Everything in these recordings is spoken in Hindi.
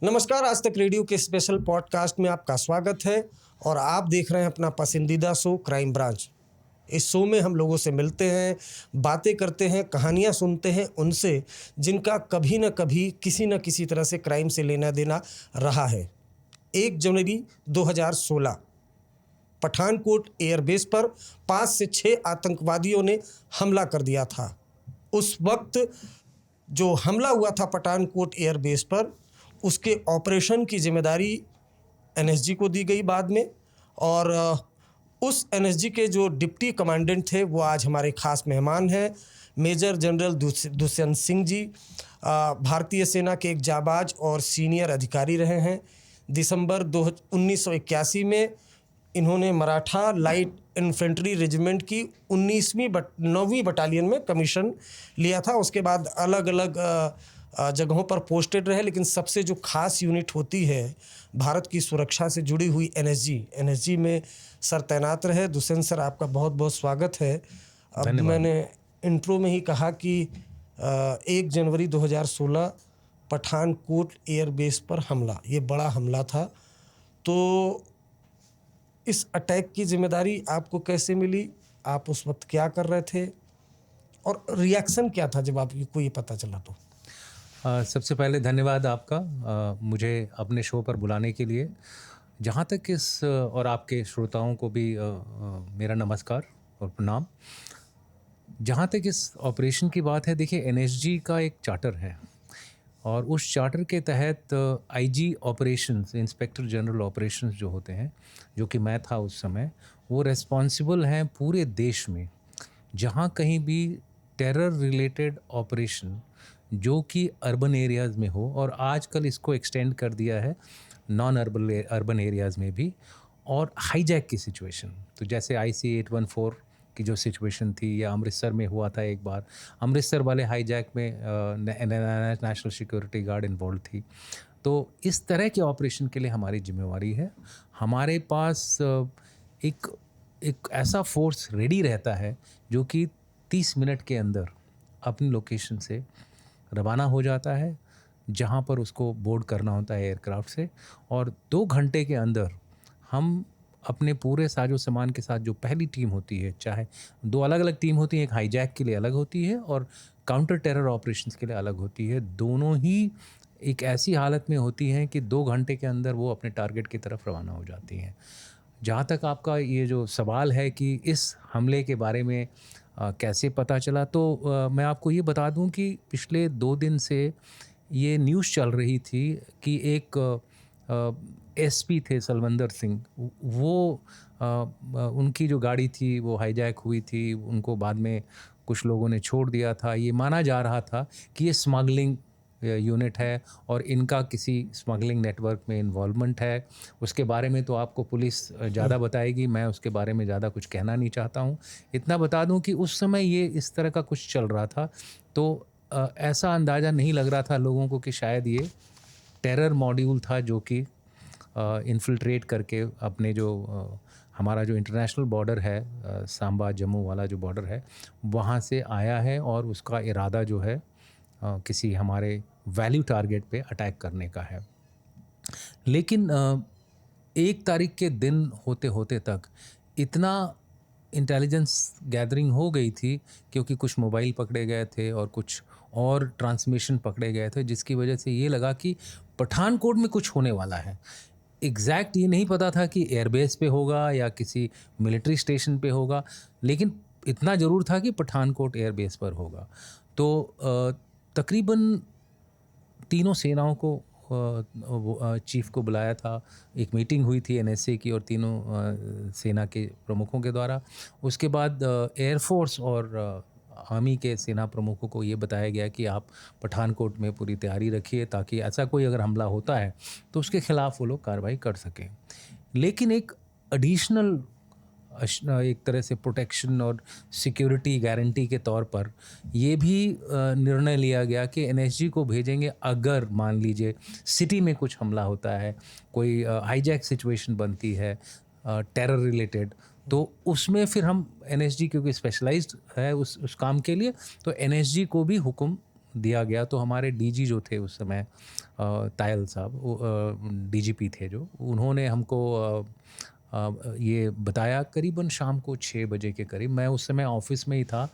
नमस्कार, आज तक रेडियो के स्पेशल पॉडकास्ट में आपका स्वागत है और आप देख रहे हैं अपना पसंदीदा शो क्राइम ब्रांच। इस शो में हम लोगों से मिलते हैं, बातें करते हैं, कहानियां सुनते हैं उनसे जिनका कभी न कभी किसी न किसी तरह से क्राइम से लेना देना रहा है। 1 जनवरी 2016 पठानकोट एयरबेस पर 5 से 6 आतंकवादियों ने हमला कर दिया था। उस वक्त जो हमला हुआ था पठानकोट एयरबेस पर, उसके ऑपरेशन की जिम्मेदारी एनएसजी को दी गई बाद में। और उस एनएसजी के जो डिप्टी कमांडेंट थे वो आज हमारे ख़ास मेहमान हैं, मेजर जनरल दुष्यंत सिंह जी। भारतीय सेना के एक जाबाज और सीनियर अधिकारी रहे हैं। दिसंबर 1981 में इन्होंने मराठा लाइट इन्फेंट्री रेजिमेंट की 9वीं बटालियन में कमीशन लिया था। उसके बाद अलग अलग जगहों पर पोस्टेड रहे, लेकिन सबसे जो खास यूनिट होती है भारत की सुरक्षा से जुड़ी हुई एनएसजी में सर तैनात रहे। दुष्यंत सर, आपका बहुत बहुत स्वागत है। अब मैंने इंट्रो में ही कहा कि 1 जनवरी 2016 पठानकोट एयरबेस पर हमला, ये बड़ा हमला था। तो इस अटैक की जिम्मेदारी आपको कैसे मिली? आप उस वक्त क्या कर रहे थे और रिएक्शन क्या था जब आपको ये पता चला? तो सबसे पहले धन्यवाद आपका मुझे अपने शो पर बुलाने के लिए। जहाँ तक इस और आपके श्रोताओं को भी मेरा नमस्कार और प्रणाम। जहाँ तक इस ऑपरेशन की बात है, देखिए एनएसजी का एक चार्टर है और उस चार्टर के तहत IG operations, inspector general operations जो होते हैं, जो कि मैं था उस समय, वो रेस्पॉन्सिबल हैं पूरे देश में जहाँ कहीं भी टेरर रिलेटेड ऑपरेशन जो कि अर्बन एरियाज़ में हो, और आजकल इसको एक्सटेंड कर दिया है नॉन अर्बन एरियाज़ में भी, और हाईजैक की सिचुएशन। तो जैसे IC-814 की जो सिचुएशन थी, या अमृतसर में हुआ था एक बार, अमृतसर वाले हाईजैक में नेशनल सिक्योरिटी गार्ड इन्वॉल्व थी। तो इस तरह के ऑपरेशन के लिए हमारी जिम्मेवारी है। हमारे पास एक ऐसा फोर्स रेडी रहता है जो कि 30 मिनट के अंदर अपनी लोकेशन से रवाना हो जाता है जहाँ पर उसको बोर्ड करना होता है एयरक्राफ्ट से, और 2 घंटे के अंदर हम अपने पूरे साजो सामान के साथ, जो पहली टीम होती है, चाहे 2 अलग अलग टीम होती हैं, एक हाईजैक के लिए अलग होती है और काउंटर टेरर ऑपरेशंस के लिए अलग होती है, दोनों ही एक ऐसी हालत में होती हैं कि 2 घंटे के अंदर वो अपने टारगेट की तरफ रवाना हो जाती हैं। जहाँ तक आपका ये जो सवाल है कि इस हमले के बारे में कैसे पता चला, तो मैं आपको ये बता दूं कि पिछले 2 दिन से ये न्यूज़ चल रही थी कि एक एसपी थे सलवंदर सिंह, वो उनकी जो गाड़ी थी वो हाईजैक हुई थी, उनको बाद में कुछ लोगों ने छोड़ दिया था। ये माना जा रहा था कि ये स्मगलिंग यूनिट है और इनका किसी स्मगलिंग नेटवर्क में इन्वॉल्वमेंट है। उसके बारे में तो आपको पुलिस ज़्यादा बताएगी, मैं उसके बारे में ज़्यादा कुछ कहना नहीं चाहता हूँ। इतना बता दूँ कि उस समय ये इस तरह का कुछ चल रहा था, तो ऐसा अंदाज़ा नहीं लग रहा था लोगों को कि शायद ये टेरर मॉड्यूल था जो कि इन्फिल्ट्रेट करके अपने जो हमारा जो इंटरनेशनल बॉर्डर है, सांबा जम्मू वाला जो बॉर्डर है, वहाँ से आया है और उसका इरादा जो है किसी हमारे वैल्यू टारगेट पे अटैक करने का है। लेकिन 1 तारीख के दिन होते होते तक इतना इंटेलिजेंस गैदरिंग हो गई थी, क्योंकि कुछ मोबाइल पकड़े गए थे और कुछ और ट्रांसमिशन पकड़े गए थे, जिसकी वजह से ये लगा कि पठानकोट में कुछ होने वाला है। एग्जैक्ट ये नहीं पता था कि एयरबेस पे होगा या किसी मिलिट्री स्टेशन पे होगा, लेकिन इतना ज़रूर था कि पठानकोट एयरबेस पर होगा। तो तकरीबन तीनों सेनाओं को चीफ को बुलाया था, एक मीटिंग हुई थी एनएसए की और तीनों सेना के प्रमुखों के द्वारा। उसके बाद एयरफोर्स और आर्मी के सेना प्रमुखों को ये बताया गया कि आप पठानकोट में पूरी तैयारी रखिए, ताकि ऐसा कोई अगर हमला होता है तो उसके खिलाफ वो लोग कार्रवाई कर सकें। लेकिन एक एडिशनल एक तरह से प्रोटेक्शन और सिक्योरिटी गारंटी के तौर पर ये भी निर्णय लिया गया कि एनएसजी को भेजेंगे अगर मान लीजिए सिटी में कुछ हमला होता है, कोई हाईजैक सिचुएशन बनती है टेरर रिलेटेड, तो उसमें फिर हम एनएसजी, क्योंकि स्पेशलाइज्ड है उस काम के लिए, तो एनएसजी को भी हुक्म दिया गया तो हमारे डीजी जो थे उस समय तायल साहब, वो डीजीपी थे जो, उन्होंने हमको ये बताया करीबन शाम को 6 बजे के करीब। मैं उस समय ऑफिस में ही था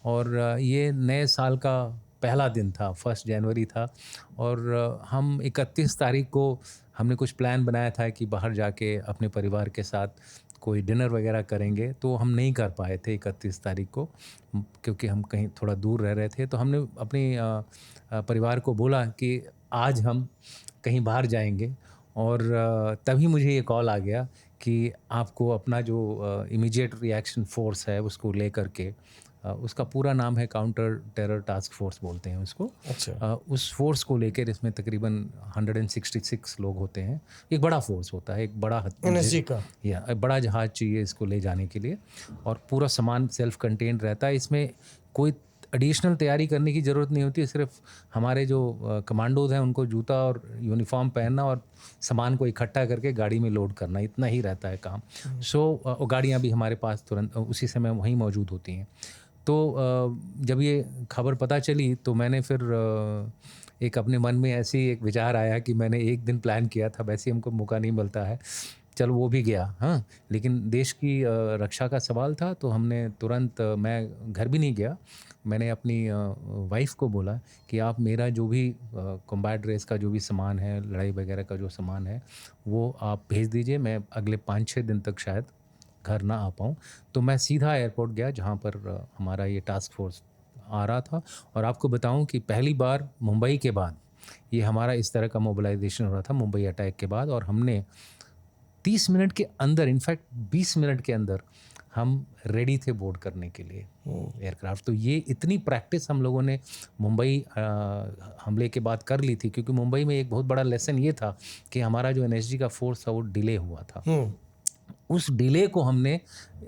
और ये नए साल का पहला दिन था, 1 जनवरी था और हम 31 तारीख को हमने कुछ प्लान बनाया था कि बाहर जाके अपने परिवार के साथ कोई डिनर वगैरह करेंगे, तो हम नहीं कर पाए थे 31 तारीख को क्योंकि हम कहीं थोड़ा दूर रह रहे थे। तो हमने अपनी परिवार को बोला कि आज हम कहीं बाहर जाएंगे और तभी मुझे ये कॉल आ गया कि आपको अपना जो इमीडिएट रिएक्शन फोर्स है उसको लेकर के, उसका पूरा नाम है काउंटर टेरर टास्क फोर्स बोलते हैं उसको। अच्छा। उस फोर्स को लेकर इसमें तकरीबन 166 लोग होते हैं। एक बड़ा फोर्स होता है, एक बड़ा एनएसजी का या बड़ा जहाज़ चाहिए इसको ले जाने के लिए और पूरा सामान सेल्फ कंटेन्ड रहता है। इसमें कोई एडिशनल तैयारी करने की ज़रूरत नहीं होती है, सिर्फ हमारे जो कमांडोज हैं उनको जूता और यूनिफॉर्म पहनना और सामान को इकट्ठा करके गाड़ी में लोड करना, इतना ही रहता है काम। और गाड़ियाँ भी हमारे पास तुरंत उसी समय वहीं मौजूद होती हैं। तो जब ये खबर पता चली तो मैंने फिर एक अपने मन में ऐसी एक विचार आया कि मैंने एक दिन प्लान किया था, वैसे हमको मौका नहीं मिलता है, चल वो भी गया। हाँ, लेकिन देश की रक्षा का सवाल था तो हमने तुरंत, मैं घर भी नहीं गया, मैंने अपनी वाइफ को बोला कि आप मेरा जो भी कॉम्बैट ड्रेस का जो भी सामान है, लड़ाई वगैरह का जो सामान है वो आप भेज दीजिए, मैं अगले 5-6 दिन तक शायद घर ना आ पाऊँ। तो मैं सीधा एयरपोर्ट गया जहाँ पर हमारा ये टास्क फोर्स आ रहा था। और आपको बताऊँ कि पहली बार मुंबई के बाद ये हमारा इस तरह का मोबिलाइजेशन हो रहा था, मुंबई अटैक के बाद, और हमने 30 मिनट के अंदर, इनफैक्ट 20 मिनट के अंदर हम रेडी थे बोर्ड करने के लिए एयरक्राफ्ट। तो ये इतनी प्रैक्टिस हम लोगों ने मुंबई हमले के बाद कर ली थी, क्योंकि मुंबई में एक बहुत बड़ा लेसन ये था कि हमारा जो एनएसजी का फोर्स था वो डिले हुआ था। उस डिले को हमने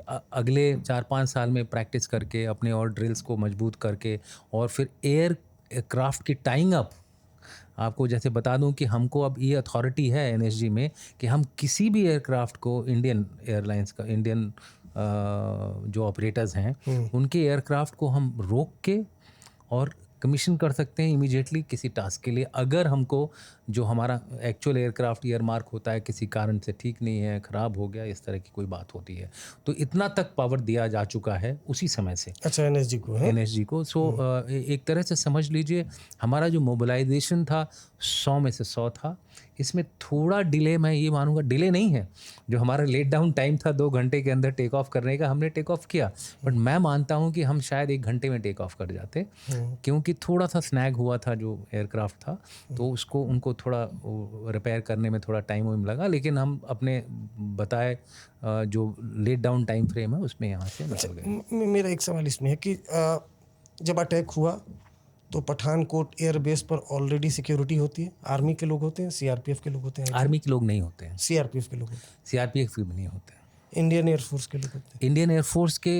अगले 4-5 साल में प्रैक्टिस करके, अपने और ड्रिल्स को मजबूत करके, और फिर एयरक्राफ्ट की टाइंग अप, आपको जैसे बता दूं कि हमको अब ये अथॉरिटी है एनएसजी में कि हम किसी भी एयरक्राफ्ट को, इंडियन एयरलाइंस का, इंडियन जो ऑपरेटर्स हैं उनके एयरक्राफ्ट को हम रोक के और कमीशन कर सकते हैं इमीडिएटली किसी टास्क के लिए, अगर हमको जो हमारा एक्चुअल एयरक्राफ्ट ईयर मार्क होता है किसी कारण से ठीक नहीं है, ख़राब हो गया, इस तरह की कोई बात होती है। तो इतना तक पावर दिया जा चुका है उसी समय से। अच्छा, एनएसजी को है? एनएसजी को। सो एक तरह से समझ लीजिए हमारा जो मोबिलाइजेशन था 100 में से 100 था। इसमें थोड़ा डिले, मैं ये मानूंगा डिले नहीं है, जो हमारा लेट डाउन टाइम था 2 घंटे के अंदर टेक ऑफ करने का, हमने टेक ऑफ किया, बट मैं मानता हूँ कि हम शायद 1 घंटे में टेक ऑफ कर जाते, क्योंकि थोड़ा सा स्नैग हुआ था जो एयरक्राफ्ट था, तो उसको उनको थोड़ा रिपेयर करने में थोड़ा टाइम लगा, लेकिन हम अपने बताए जो लेट डाउन टाइम फ्रेम है उसमें यहाँ से निकल गए। मेरा एक सवाल इसमें है कि जब अटैक हुआ तो पठानकोट एयरबेस पर ऑलरेडी सिक्योरिटी होती है, आर्मी के लोग होते हैं, सीआरपीएफ के लोग होते हैं? आर्मी के लोग नहीं होते हैं, सीआरपीएफ के लोग होते हैं, सीआरपीएफ के भी नहीं होते हैं, इंडियन एयरफोर्स के लोग होते हैं। इंडियन एयरफोर्स के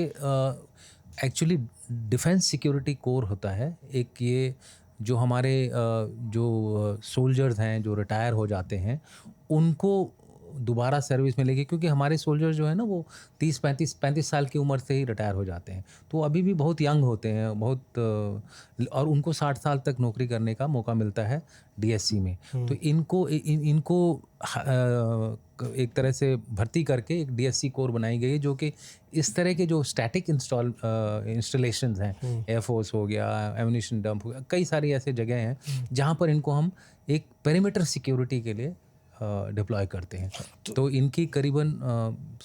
एक्चुअली डिफेंस सिक्योरिटी कोर होता है एक, ये जो हमारे जो सोल्जर्स हैं जो रिटायर हो जाते हैं उनको दोबारा सर्विस में लेके, क्योंकि हमारे सोल्जर जो है ना वो 30-35 साल की उम्र से ही रिटायर हो जाते हैं, तो अभी भी बहुत यंग होते हैं, बहुत, और उनको 60 साल तक नौकरी करने का मौका मिलता है डीएससी में। तो इनको एक तरह से भर्ती करके एक डीएससी कोर बनाई गई है, जो कि इस तरह के जो स्टैटिक इंस्टॉलेशंस हैं, एयरफोर्स हो गया, एम्यूनिशन डंप हो गया, कई सारी ऐसे जगह हैं जहाँ पर इनको हम एक पेरीमीटर सिक्योरिटी के लिए डिप्लॉय करते हैं। तो इनकी करीबन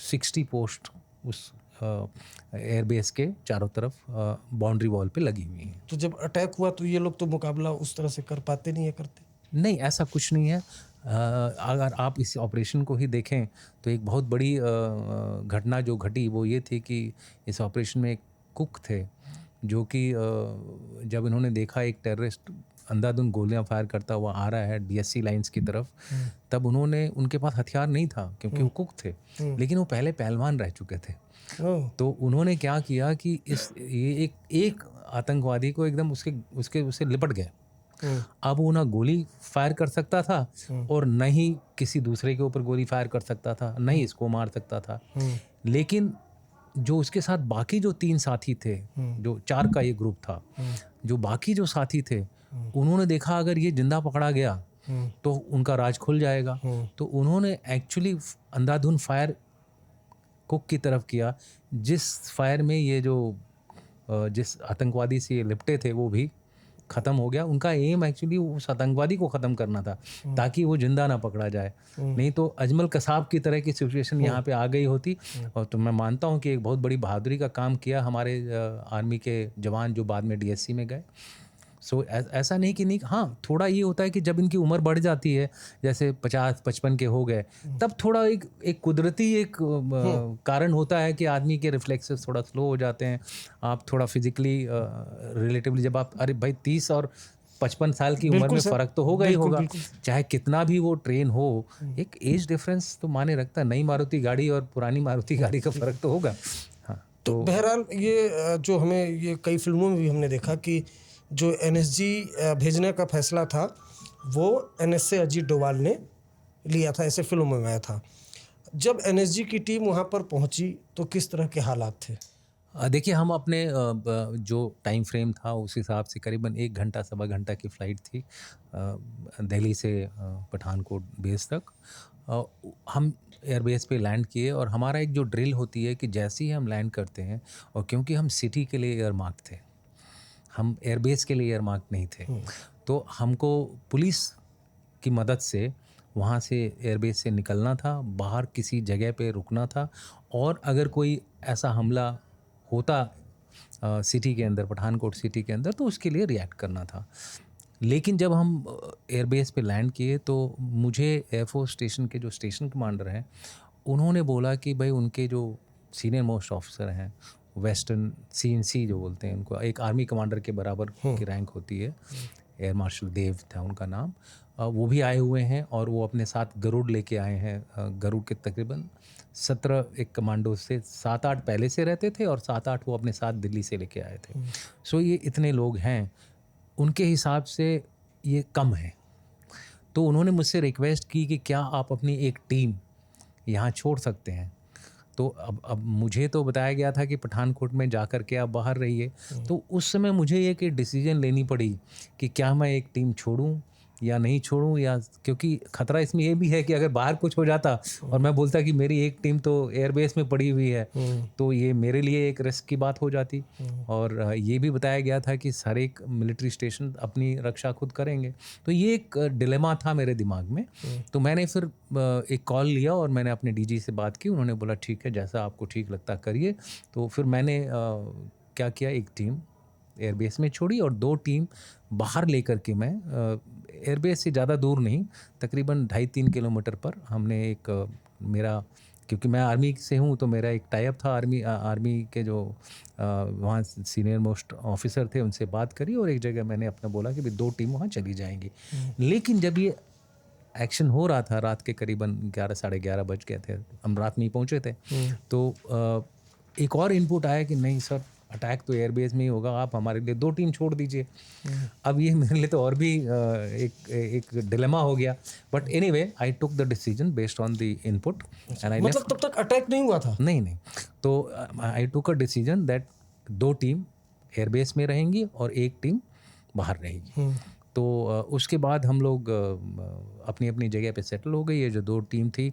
60 पोस्ट उस एयरबेस के चारों तरफ बाउंड्री वॉल पे लगी हुई हैं। तो जब अटैक हुआ तो ये लोग तो मुकाबला उस तरह से कर पाते नहीं है? करते नहीं, ऐसा कुछ नहीं है। अगर आप इस ऑपरेशन को ही देखें तो एक बहुत बड़ी घटना जो घटी वो ये थी कि इस ऑपरेशन में एक कुक थे जो कि जब इन्होंने देखा एक टेररिस्ट अंधाधुंध गोलियां फायर करता हुआ आ रहा है डीएससी लाइंस की तरफ, तब उनके पास हथियार नहीं था क्योंकि वो कुक थे, लेकिन वो पहले पहलवान रह चुके थे। तो उन्होंने क्या किया कि ये एक आतंकवादी को एकदम उससे लिपट गए। अब वो ना गोली फायर कर सकता था और न ही किसी दूसरे के ऊपर गोली फायर कर सकता था, न ही इसको मार सकता था। लेकिन जो उसके साथ बाकी जो 3 साथी थे, जो 4 का ये ग्रुप था, जो बाकी जो साथी थे उन्होंने देखा अगर ये जिंदा पकड़ा गया तो उनका राज खुल जाएगा, तो उन्होंने एक्चुअली अंधाधुंध फायर कुक की तरफ किया, जिस फायर में ये जो जिस आतंकवादी से ये लिपटे थे वो भी ख़त्म हो गया। उनका एम एक्चुअली उस आतंकवादी को ख़त्म करना था ताकि वो जिंदा ना पकड़ा जाए, नहीं तो अजमल कसाब की तरह की सिचुएशन यहाँ पे आ गई होती। और तो मैं मानता हूँ कि एक बहुत बड़ी बहादुरी का काम किया हमारे आर्मी के जवान जो बाद में डीएससी में गए। सो ऐसा नहीं कि नहीं, हाँ थोड़ा ये होता है कि जब इनकी उम्र बढ़ जाती है, जैसे 50-55 के हो गए, तब थोड़ा एक कुदरती एक कारण होता है कि आदमी के रिफ्लेक्सेस थोड़ा स्लो हो जाते हैं। आप थोड़ा फिजिकली रिलेटिवली जब आप अरे भाई 30 और 55 साल की उम्र में फ़र्क तो होगा ही होगा, चाहे कितना भी वो ट्रेन हो, एक एज डिफरेंस तो माने रखता है। नई मारुति गाड़ी और पुरानी मारुति गाड़ी का फ़र्क तो होगा। हाँ, तो बहरहाल ये जो हमें ये कई फिल्मों में भी हमने देखा कि जो एनएसजी भेजने का फैसला था वो एनएसए अजीत डोभाल ने लिया था, ऐसे फिल्मों में आया था। जब एनएसजी की टीम वहाँ पर पहुँची तो किस तरह के हालात थे? देखिए, हम अपने जो टाइम फ्रेम था उस हिसाब से करीबन 1 घंटा सवा घंटा की फ़्लाइट थी दिल्ली से पठानकोट बेस तक। हम एयरबेस पे लैंड किए और हमारा एक जो ड्रिल होती है कि जैसे ही हम लैंड करते हैं, और क्योंकि हम सिटी के लिए एयरमार्क थे, हम एयरबेस के लिए एयरमार्क नहीं थे, तो हमको पुलिस की मदद से वहाँ से एयरबेस से निकलना था, बाहर किसी जगह पे रुकना था, और अगर कोई ऐसा हमला होता सिटी के अंदर, पठानकोट सिटी के अंदर, तो उसके लिए रिएक्ट करना था। लेकिन जब हम एयरबेस पे लैंड किए तो मुझे एयरफोर्स स्टेशन के जो स्टेशन कमांडर हैं उन्होंने बोला कि भाई उनके जो सीनियर मोस्ट ऑफिसर हैं, वेस्टर्न सीएनसी जो बोलते हैं उनको, एक आर्मी कमांडर के बराबर की रैंक होती है, एयर मार्शल देव था उनका नाम, वो भी आए हुए हैं और वो अपने साथ गरुड़ लेके आए हैं। गरुड़ के तकरीबन 17 एक कमांडो से 7-8 पहले से रहते थे और 7-8 वो अपने साथ दिल्ली से लेके आए थे। सो ये इतने लोग हैं, उनके हिसाब से ये कम है। तो उन्होंने मुझसे रिक्वेस्ट की कि क्या आप अपनी एक टीम यहाँ छोड़ सकते हैं। तो अब मुझे तो बताया गया था कि पठानकोट में जा कर के आप बाहर रहिए। तो उस समय मुझे एक डिसीजन लेनी पड़ी कि क्या मैं एक टीम छोड़ूं या नहीं छोड़ूं, या क्योंकि ख़तरा इसमें ये भी है कि अगर बाहर कुछ हो जाता और मैं बोलता कि मेरी एक टीम तो एयरबेस में पड़ी हुई है, तो ये मेरे लिए एक रिस्क की बात हो जाती। और ये भी बताया गया था कि हर एक मिलिट्री स्टेशन अपनी रक्षा खुद करेंगे। तो ये एक डिलेमा था मेरे दिमाग में। तो मैंने फिर एक कॉल लिया और मैंने अपने डीजी से बात की। उन्होंने बोला ठीक है, जैसा आपको ठीक लगता करिए। तो फिर मैंने क्या किया, एक टीम एयरबेस में छोड़ी और 2 टीम बाहर लेकर के मैं एयरबेस से ज़्यादा दूर नहीं, तकरीबन 2.5-3 किलोमीटर पर हमने एक मेरा, क्योंकि मैं आर्मी से हूँ तो मेरा एक टाई अप था आर्मी के जो वहाँ सीनियर मोस्ट ऑफिसर थे उनसे बात करी और एक जगह मैंने अपना बोला कि भाई 2 टीम वहाँ चली जाएंगी। लेकिन जब ये एक्शन हो रहा था, रात के करीबन 11 साढ़े 11 बज गए थे, हम रात में ही पहुँचे थे, तो एक और इनपुट आया कि नहीं सर, अटैक तो एयरबेस में ही होगा, आप हमारे लिए 2 टीम छोड़ दीजिए। अब ये मेरे लिए तो और भी एक डिलेमा हो गया। But anyway I took the decision based on the input and I मतलब तब तक अटैक नहीं हुआ था? नहीं। तो I took a decision that 2 team airbase में रहेंगी और 1 टीम बाहर रहेगी। तो उसके बाद हम लोग अपनी अपनी जगह पे सेटल हो गए। ये जो 2 टीम थी,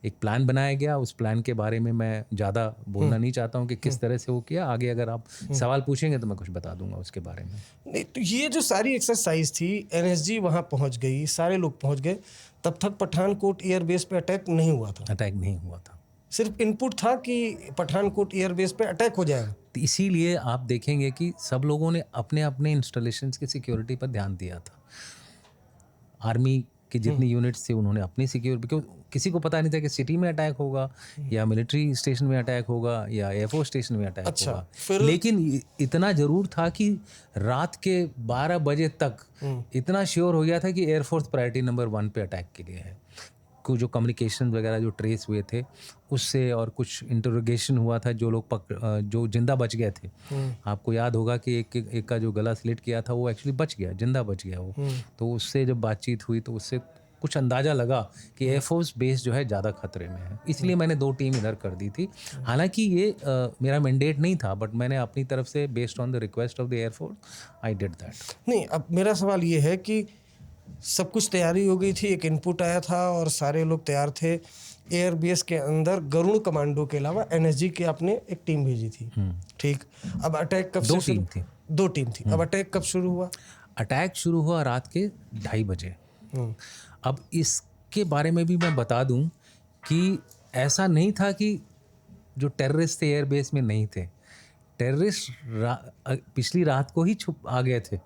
एक प्लान बनाया गया। उस प्लान के बारे में मैं ज़्यादा बोलना नहीं चाहता हूँ कि किस तरह से वो किया। आगे अगर आप सवाल पूछेंगे तो मैं कुछ बता दूंगा उसके बारे में। नहीं, तो ये जो सारी एक्सरसाइज थी, एनएसजी वहाँ पहुँच गई, सारे लोग पहुँच गए, तब तक पठानकोट एयरबेस पे अटैक नहीं हुआ था? अटैक नहीं हुआ था। सिर्फ इनपुट था कि पठानकोट एयरबेस पे अटैक हो जाएगा। तो इसीलिए आप देखेंगे कि सब लोगों ने अपने अपने इंस्टॉलेशंस की सिक्योरिटी पर ध्यान दिया था। आर्मी की जितनी यूनिट्स थी उन्होंने अपनी सिक्योरिटी, क्योंकि किसी को पता नहीं था कि सिटी में अटैक होगा या मिलिट्री स्टेशन में अटैक होगा या एयरफोर्स स्टेशन में अटैक होगा। लेकिन इतना ज़रूर था कि रात के 12 बजे तक इतना श्योर हो गया था कि एयरफोर्स प्रायोरिटी नंबर 1 पे अटैक के लिए है। को जो कम्युनिकेशन वगैरह जो ट्रेस हुए थे उससे, और कुछ इंटरोगेशन हुआ था, जो लोग जो जिंदा बच गए थे। आपको याद होगा कि एक का जो गला स्लिट किया था वो एक्चुअली बच गया, जिंदा बच गया वो। तो उससे जब बातचीत हुई तो उससे कुछ अंदाज़ा लगा कि एयरफोर्स बेस जो है ज़्यादा खतरे में है, इसलिए मैंने 2 टीम इधर कर दी थी। हालांकि ये मेरा मैंडेट नहीं था, बट मैंने अपनी तरफ से based on the request of the air force I did that. नहीं, अब मेरा सवाल ये है कि सब कुछ तैयारी हो गई थी, एक इनपुट आया था और सारे लोग तैयार थे। एयरबेस के अंदर गरुड़ कमांडो के अलावा एनएसजी की आपने एक टीम भेजी थी, ठीक। अब अटैक कब दो से टीम थी। 2 टीम थी। अब अटैक कब शुरू हुआ? अटैक शुरू हुआ रात के 2:30 बजे। अब इसके बारे में भी मैं बता दूं कि ऐसा नहीं था कि जो टेररिस्ट थे एयरबेस में नहीं थे। टेररिस्ट पिछली रात को ही छुप आ गए थे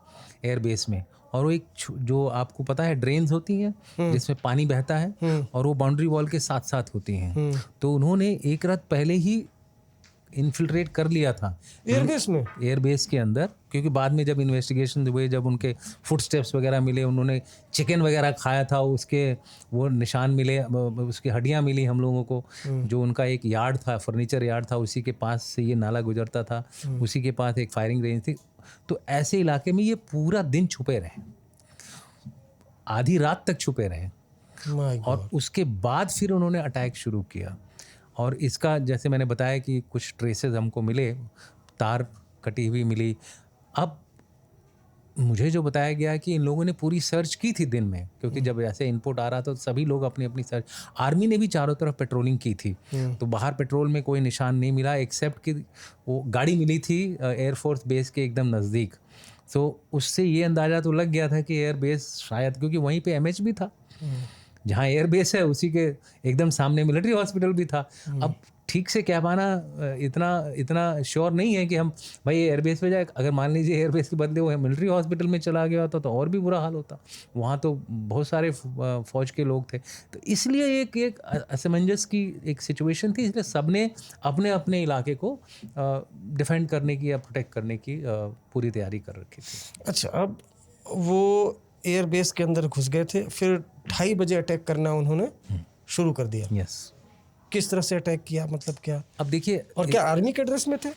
एयरबेस में, और वो एक जो आपको पता है ड्रेन्स होती हैं जिसमें पानी बहता है, और वो बाउंड्री वॉल के साथ साथ होती हैं। तो उन्होंने एक रात पहले ही इन्फिल्ट्रेट कर लिया था एयरबेस में, एयरबेस के अंदर, क्योंकि बाद में जब इन्वेस्टिगेशन हुए, जब उनके फुटस्टेप्स वगैरह मिले, उन्होंने चिकन वगैरह खाया था, उसके वो निशान मिले, उसकी हड्डियां मिली हम लोगों को। जो उनका एक यार्ड था, फर्नीचर यार्ड था, उसी के पास से ये नाला गुजरता था, उसी के पास एक फायरिंग रेंज थी। तो ऐसे इलाके में ये पूरा दिन छुपे रहे, आधी रात तक छुपे रहे, और उसके बाद फिर उन्होंने अटैक शुरू किया। और इसका जैसे मैंने बताया कि कुछ ट्रेसेस हमको मिले, तार कटी हुई मिली। अब मुझे जो बताया गया कि इन लोगों ने पूरी सर्च की थी दिन में, क्योंकि जब ऐसे इनपुट आ रहा था तो सभी लोग अपनी अपनी सर्च, आर्मी ने भी चारों तरफ पेट्रोलिंग की थी, तो बाहर पेट्रोल में कोई निशान नहीं मिला, एक्सेप्ट कि वो गाड़ी मिली थी एयरफोर्स बेस के एकदम नज़दीक। तो उससे ये अंदाज़ा तो लग गया था कि एयरबेस शायद, क्योंकि वहीं पे एमएच भी था, जहाँ एयरबेस है उसी के एकदम सामने मिलिट्री हॉस्पिटल भी था। अब ठीक से कह पाना इतना श्योर नहीं है कि हम भाई एयरबेस पे जाए। अगर मान लीजिए एयरबेस के बदले वो मिलिट्री हॉस्पिटल में चला गया होता तो और भी बुरा हाल होता। वहाँ तो बहुत सारे फौज के लोग थे, तो इसलिए एक असमंजस की एक सिचुएशन थी, इसलिए सबने अपने अपने इलाके को डिफेंड करने की या प्रोटेक्ट करने की पूरी तैयारी कर रखी थी। अच्छा, अब वो एयरबेस के अंदर घुस गए थे, फिर 2:30 बजे अटैक करना उन्होंने शुरू कर दिया। यस। किस तरह से अटैक किया, मतलब क्या? अब देखिए, और क्या आर्मी के ड्रेस में थे?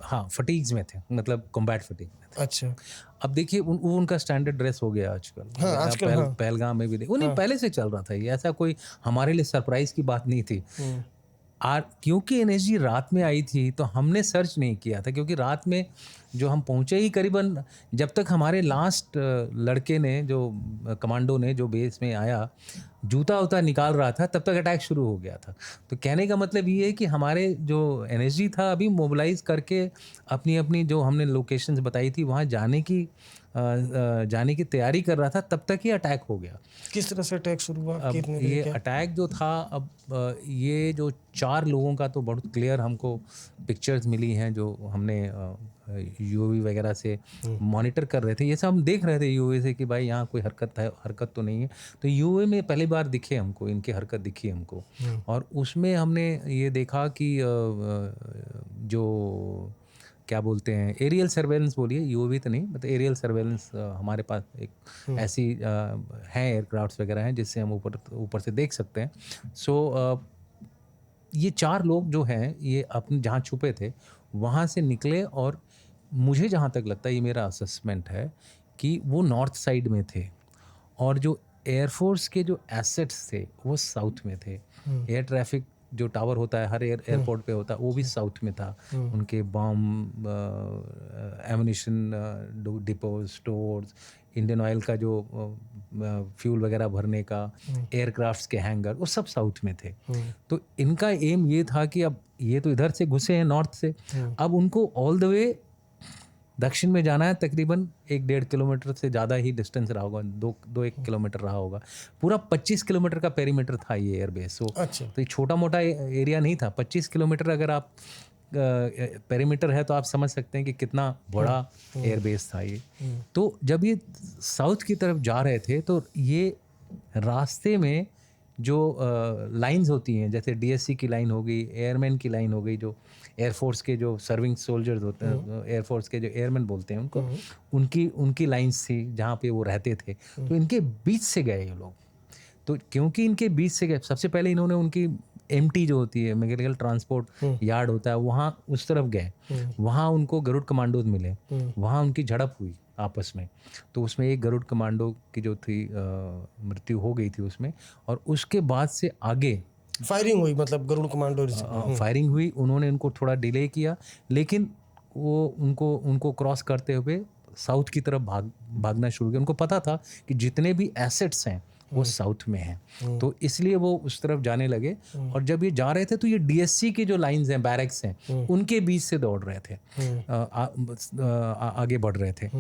हाँ, फटीग्स में थे, मतलब कॉम्बैट फटीग में थे। अच्छा। अब देखिए वो उनका स्टैंडर्ड ड्रेस हो गया आजकल। हाँ, आजकल पहलगाम में भी वो नहीं, पहले से चल रहा था ये, ऐसा कोई हमारे लिए सरप्राइज की बात नहीं थी। क्योंकि एनएसजी रात में आई थी तो हमने सर्च नहीं किया था, क्योंकि रात में जो हम पहुंचे ही करीबन, जब तक हमारे लास्ट लड़के ने, जो कमांडो ने जो बेस में आया, जूता उता निकाल रहा था, तब तक अटैक शुरू हो गया था। तो कहने का मतलब ये है कि हमारे जो एनएसजी था अभी मोबिलाइज करके अपनी अपनी जो हमने लोकेशंस बताई थी वहाँ जाने की तैयारी कर रहा था, तब तक ही अटैक हो गया। किस तरह से अटैक शुरू हुआ? अब ये अटैक जो था, अब ये जो 4 लोगों का तो बहुत क्लियर हमको पिक्चर्स मिली हैं, जो हमने यूएवी वगैरह से मॉनिटर कर रहे थे। ये सब हम देख रहे थे यूएवी से कि भाई यहाँ कोई हरकत तो नहीं है। तो यूएवी में पहली बार दिखे हमको, इनकी हरकत दिखी हमको, और उसमें हमने ये देखा कि जो क्या बोलते हैं, एरियल सर्वेलेंस बोलिए, यूएवी तो नहीं, मतलब एरियल सर्वेलेंस हमारे पास एक ऐसी हैं एयरक्राफ्ट्स वगैरह हैं जिससे हम ऊपर से देख सकते हैं। सो ये 4 लोग जो हैं ये अपने जहाँ छुपे थे वहाँ से निकले, और मुझे जहाँ तक लगता है, ये मेरा असेसमेंट है कि वो नॉर्थ साइड में थे, और जो एयरफोर्स के जो एसेट्स थे वो साउथ में थे। एयर ट्रैफिक जो टावर होता है हर एयरपोर्ट पे होता है, वो भी साउथ में था। उनके bomb, ammunition depots, stores, Indian oil का जो फ्यूल वगैरह भरने का, एयरक्राफ्ट्स के हैंगर, वो सब साउथ में थे। तो इनका एम ये था कि अब ये तो इधर से घुसे हैं नॉर्थ से, अब उनको ऑल द वे दक्षिण में जाना है। तकरीबन 1-1.5 किलोमीटर से ज़्यादा ही डिस्टेंस रहा होगा, 2-1 किलोमीटर रहा होगा। पूरा 25 किलोमीटर का पेरीमीटर था ये एयरबेस। अच्छा। तो ये छोटा मोटा एरिया नहीं था। 25 किलोमीटर अगर आप पेरीमीटर है तो आप समझ सकते हैं कि कितना बड़ा एयरबेस था ये। तो जब ये साउथ की तरफ जा रहे थे तो ये रास्ते में जो लाइंस होती हैं, जैसे डीएससी की लाइन हो गई, एयरमैन की लाइन हो गई, जो एयरफोर्स के जो सर्विंग सोल्जर्स होते हैं, एयरफोर्स के जो एयरमैन बोलते हैं उनको, उनकी लाइंस थी जहाँ पे वो रहते थे। तो इनके बीच से गए ये लोग। तो क्योंकि इनके बीच से गए, सबसे पहले इन्होंने उनकी एमटी जो होती है, मैकेनिकल ट्रांसपोर्ट यार्ड होता है, वहाँ उस तरफ गए। वहाँ उनको गरुड़ कमांडोज मिले, वहाँ उनकी झड़प हुई आपस में। तो उसमें एक गरुड़ कमांडो की जो थी मृत्यु हो गई थी उसमें, और उसके बाद से आगे फायरिंग हुई, मतलब गरुड़ कमांडो फायरिंग हुई। उन्होंने उनको थोड़ा डिले किया, लेकिन वो उनको क्रॉस करते हुए साउथ की तरफ भागना शुरू किया। उनको पता था कि जितने भी एसेट्स हैं वो साउथ में हैं, तो इसलिए वो उस तरफ जाने लगे। और जब ये जा रहे थे तो ये डीएससी की जो लाइंस हैं, बैरक्स हैं, उनके बीच से दौड़ रहे थे, आगे बढ़ रहे थे।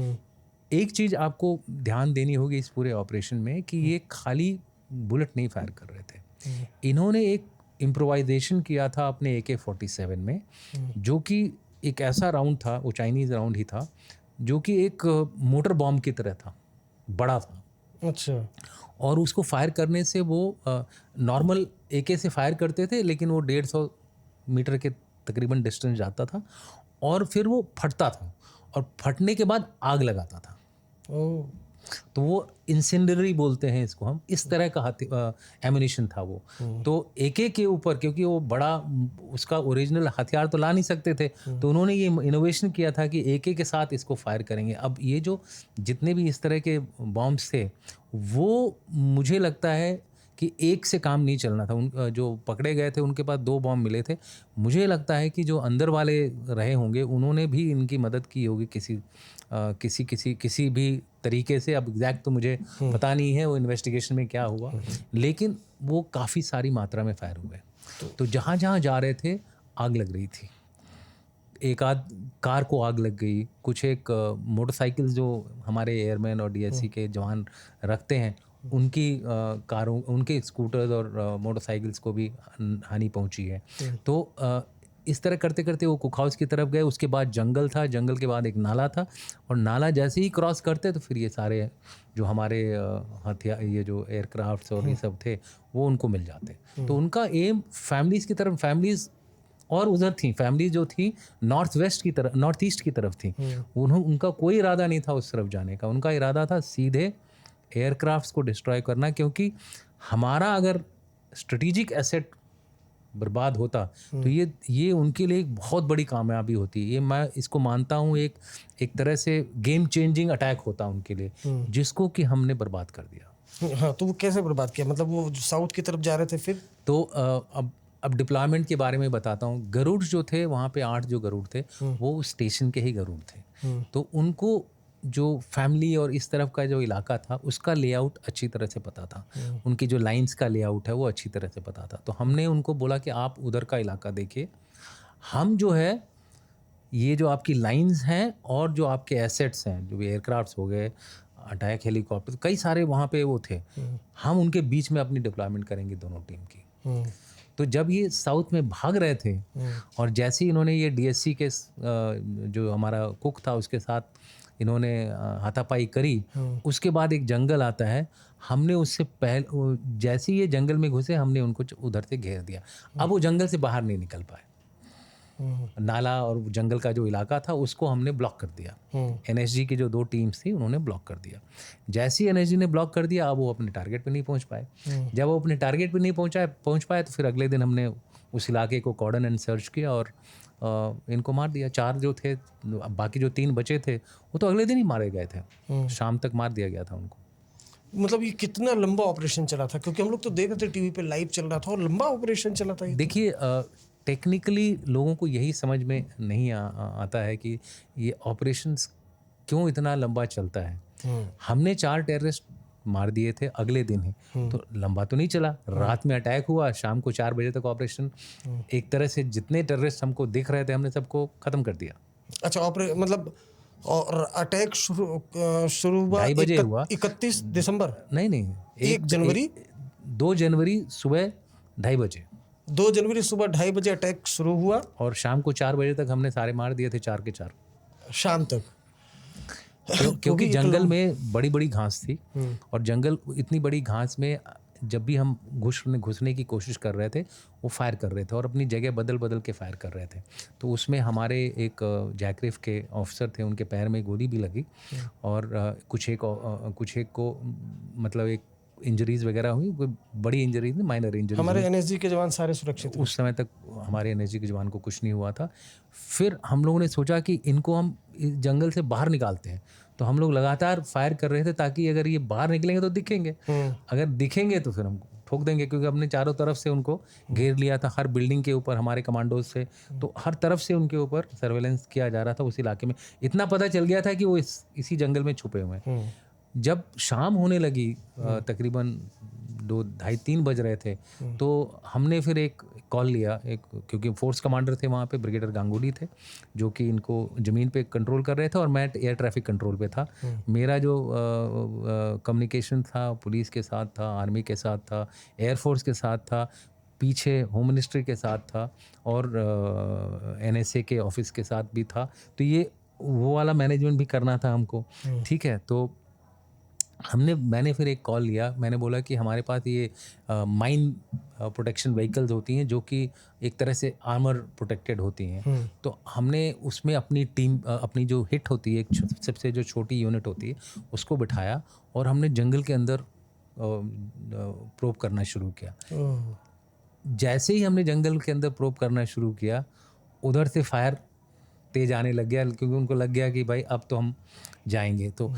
एक चीज़ आपको ध्यान देनी होगी इस पूरे ऑपरेशन में कि ये खाली बुलेट नहीं फायर कर रहे थे, इन्होंने एक इम्प्रोवाइजेशन किया था अपने AK-47 में, जो कि एक ऐसा राउंड था, वो चाइनीज़ राउंड ही था, जो कि एक मोटर बॉम्ब की तरह था, बड़ा था। अच्छा। और उसको फायर करने से वो नॉर्मल AK से फायर करते थे, लेकिन वो 150 मीटर के तकरीबन डिस्टेंस जाता था और फिर वो फटता था, और फटने के बाद आग लगाता था। ओह। तो वो इंसेंडरी बोलते हैं इसको हम, इस तरह का एम्यूनिशन था वो। तो AK के ऊपर, क्योंकि वो बड़ा उसका ओरिजिनल हथियार तो ला नहीं सकते थे, तो उन्होंने ये इनोवेशन किया था कि AK के साथ इसको फायर करेंगे। अब ये जो जितने भी इस तरह के बॉम्ब्स थे, वो मुझे लगता है कि एक से काम नहीं चलना था। उन जो पकड़े गए थे उनके पास 2 बॉम्ब मिले थे। मुझे लगता है कि जो अंदर वाले रहे होंगे उन्होंने भी इनकी मदद की होगी किसी भी तरीके से। अब एग्जैक्ट तो मुझे पता नहीं है वो इन्वेस्टिगेशन में क्या हुआ, लेकिन वो काफ़ी सारी मात्रा में फायर हुए। तो जहाँ जहाँ जा रहे थे आग लग रही थी। एक आध कार को आग लग गई, कुछ एक मोटरसाइकिल जो हमारे एयरमैन और DSC के जवान रखते हैं, उनकी कारों, उनके स्कूटर्स और मोटरसाइकिल्स को भी हानि पहुंची है। तो इस तरह करते करते वो कुक हाउस की तरफ गए। उसके बाद जंगल था, जंगल के बाद एक नाला था, और नाला जैसे ही क्रॉस करते तो फिर ये सारे जो हमारे हथियार, ये जो एयरक्राफ्ट्स और ये सब थे, वो उनको मिल जाते। तो उनका एम फैमिलीज़ की तरफ, फैमिलीज़ और उधर थी, फैमिली जो थी नॉर्थ ईस्ट की तरफ थी। उनका कोई इरादा नहीं था उस तरफ जाने का। उनका इरादा था सीधे एयरक्राफ्ट्स को डिस्ट्रॉय करना, क्योंकि हमारा अगर स्ट्रेटेजिक एसेट बर्बाद होता तो ये उनके लिए एक बहुत बड़ी कामयाबी होती। ये मैं इसको मानता हूँ एक तरह से गेम चेंजिंग अटैक होता उनके लिए, जिसको कि हमने बर्बाद कर दिया। हाँ, तो वो कैसे बर्बाद किया? मतलब वो साउथ की तरफ जा रहे थे फिर? तो अब डिप्लॉयमेंट के बारे में बताता हूँ। गरुड़ जो थे वहाँ पे 8 जो गरुड़ थे वो स्टेशन के ही गरुड़ थे। तो उनको जो फैमिली और इस तरफ का जो इलाका था उसका लेआउट अच्छी तरह से पता था, उनकी जो लाइंस का लेआउट है वो अच्छी तरह से पता था। तो हमने उनको बोला कि आप उधर का इलाका देखिए, हम जो है ये जो आपकी लाइंस हैं और जो आपके एसेट्स हैं, जो भी एयरक्राफ्ट्स हो गए, अटैक हेलीकॉप्टर, कई सारे वहाँ पे वो थे, हम उनके बीच में अपनी डिप्लॉयमेंट करेंगे दोनों टीम की। तो जब ये साउथ में भाग रहे थे और जैसे ही इन्होंने ये DSC के जो हमारा कुक था उसके साथ इन्होंने हाथापाई करी, उसके बाद एक जंगल आता है। हमने उससे पहले जैसे ही ये जंगल में घुसे, हमने उनको उधर से घेर दिया। अब वो जंगल से बाहर नहीं निकल पाए। नाला और जंगल का जो इलाका था उसको हमने ब्लॉक कर दिया। NSG की जो 2 टीम्स थी उन्होंने ब्लॉक कर दिया। जैसे ही NSG ने ब्लॉक कर दिया, अब वो अपने टारगेट पे नहीं पहुंच पाए। जब वो अपने टारगेट पे नहीं पहुंच पाए तो फिर अगले दिन हमने उस इलाके को कॉर्डन एंड सर्च किया और इनको मार दिया। 4 जो थे, बाकी जो 3 बचे थे वो तो अगले दिन ही मारे गए थे। शाम तक मार दिया गया था उनको। मतलब ये कितना लंबा ऑपरेशन चला था? क्योंकि हम लोग तो देख रहे थे टीवी पे, लाइव चल रहा था और लंबा ऑपरेशन चला था ये। देखिए, टेक्निकली लोगों को यही समझ में नहीं आता है कि ये ऑपरेशंस क्यों इतना लंबा चलता है। हमने 4 टेररिस्ट मार दिए थे अगले दिन ही, तो लंबा तो नहीं चला। रात में अटैक हुआ, शाम को 4 बजे तक ऑपरेशन, एक तरह से जितने टेररिस्ट हमको दिख रहे थे हमने सबको खत्म कर दिया। अच्छा, मतलब और अटैक शुरू हुआ 2:30 बजे हुआ। 31 दिसंबर? नहीं, 1 जनवरी? 2 जनवरी सुबह 2:30 बजे। 2 जनवरी सुबह 2:30 बजे अटैक शुरू हुआ और शाम को 4 बजे तक हमने सारे मार दिए थे, 4 के 4 शाम तक। क्योंकि जंगल में बड़ी बड़ी घास थी, और जंगल इतनी बड़ी घास में जब भी हम घुसने की कोशिश कर रहे थे वो फायर कर रहे थे और अपनी जगह बदल के फायर कर रहे थे। तो उसमें हमारे एक जैकरिफ के ऑफिसर थे, उनके पैर में गोली भी लगी, और कुछ एक को मतलब एक इंजरीज वगैरह हुई, कोई बड़ी इंजरीज नहीं, माइनर इंजरीज। हमारे NSG के जवान सारे सुरक्षित? उस समय तक हमारे NSG के जवान को कुछ नहीं हुआ था। फिर हम लोगों ने सोचा कि इनको हम जंगल से बाहर निकालते हैं, तो हम लोग लगातार फायर कर रहे थे ताकि अगर ये बाहर निकलेंगे तो दिखेंगे, अगर दिखेंगे तो फिर हम ठोक देंगे, क्योंकि हमने चारों तरफ से उनको घेर लिया था। हर बिल्डिंग के ऊपर हमारे कमांडोज से, तो हर तरफ से उनके ऊपर सर्वेलेंस किया जा रहा था उस इलाके में। इतना पता चल गया था कि वो इसी जंगल में छुपे हुए हैं। जब शाम होने लगी, तकरीबन 2, ढाई, 3 बज रहे थे, तो हमने फिर एक कॉल लिया, क्योंकि फोर्स कमांडर थे वहाँ पे, ब्रिगेडियर गांगुली थे, जो कि इनको ज़मीन पे कंट्रोल कर रहे थे और मैं एयर ट्रैफिक कंट्रोल पे था। मेरा जो कम्युनिकेशन था पुलिस के साथ था, आर्मी के साथ था, एयरफोर्स के साथ था, पीछे होम मिनिस्ट्री के साथ था और NSA के ऑफिस के साथ भी था। तो ये वो वाला मैनेजमेंट भी करना था हमको, ठीक है। तो मैंने फिर एक कॉल लिया, मैंने बोला कि हमारे पास ये माइन प्रोटेक्शन व्हीकल्स होती हैं जो कि एक तरह से आर्मर प्रोटेक्टेड होती हैं। तो हमने उसमें अपनी टीम, अपनी जो हिट होती है, सबसे जो छोटी यूनिट होती है, उसको बिठाया और हमने जंगल के अंदर प्रोब करना शुरू किया। जैसे ही हमने जंगल के अंदर प्रोब करना शुरू किया, उधर से फायर तेज आने लग गया, क्योंकि उनको लग गया कि भाई अब तो हम जाएंगे। तो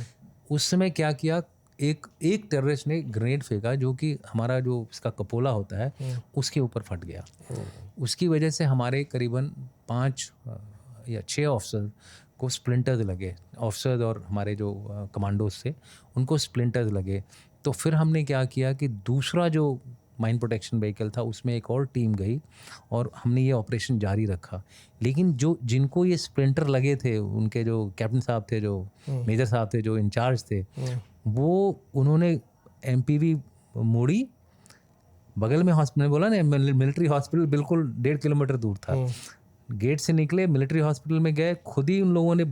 उस समय क्या किया, एक टेररिस्ट ने ग्रेनेड फेंका, जो कि हमारा जो इसका कपोला होता है उसके ऊपर फट गया। उसकी वजह से हमारे करीबन 5 या 6 ऑफिसर को स्प्लिंटर्स लगे, ऑफिसर्स और हमारे जो कमांडोज थे उनको स्प्लिंटर्स लगे। तो फिर हमने क्या किया कि दूसरा जो माइन प्रोटेक्शन व्हीकल था उसमें एक और टीम गई और हमने ये ऑपरेशन जारी रखा। लेकिन जिनको ये स्प्लिंटर लगे थे, उनके जो कैप्टन साहब थे, जो मेजर साहब थे, जो इंचार्ज थे, वो उन्होंने MPV मोड़ी, बगल में हॉस्पिटल, बोला ना मिलिट्री हॉस्पिटल बिल्कुल 1.5 किलोमीटर दूर था। गेट से निकले, मिलिट्री हॉस्पिटल में गए, खुद ही उन लोगों ने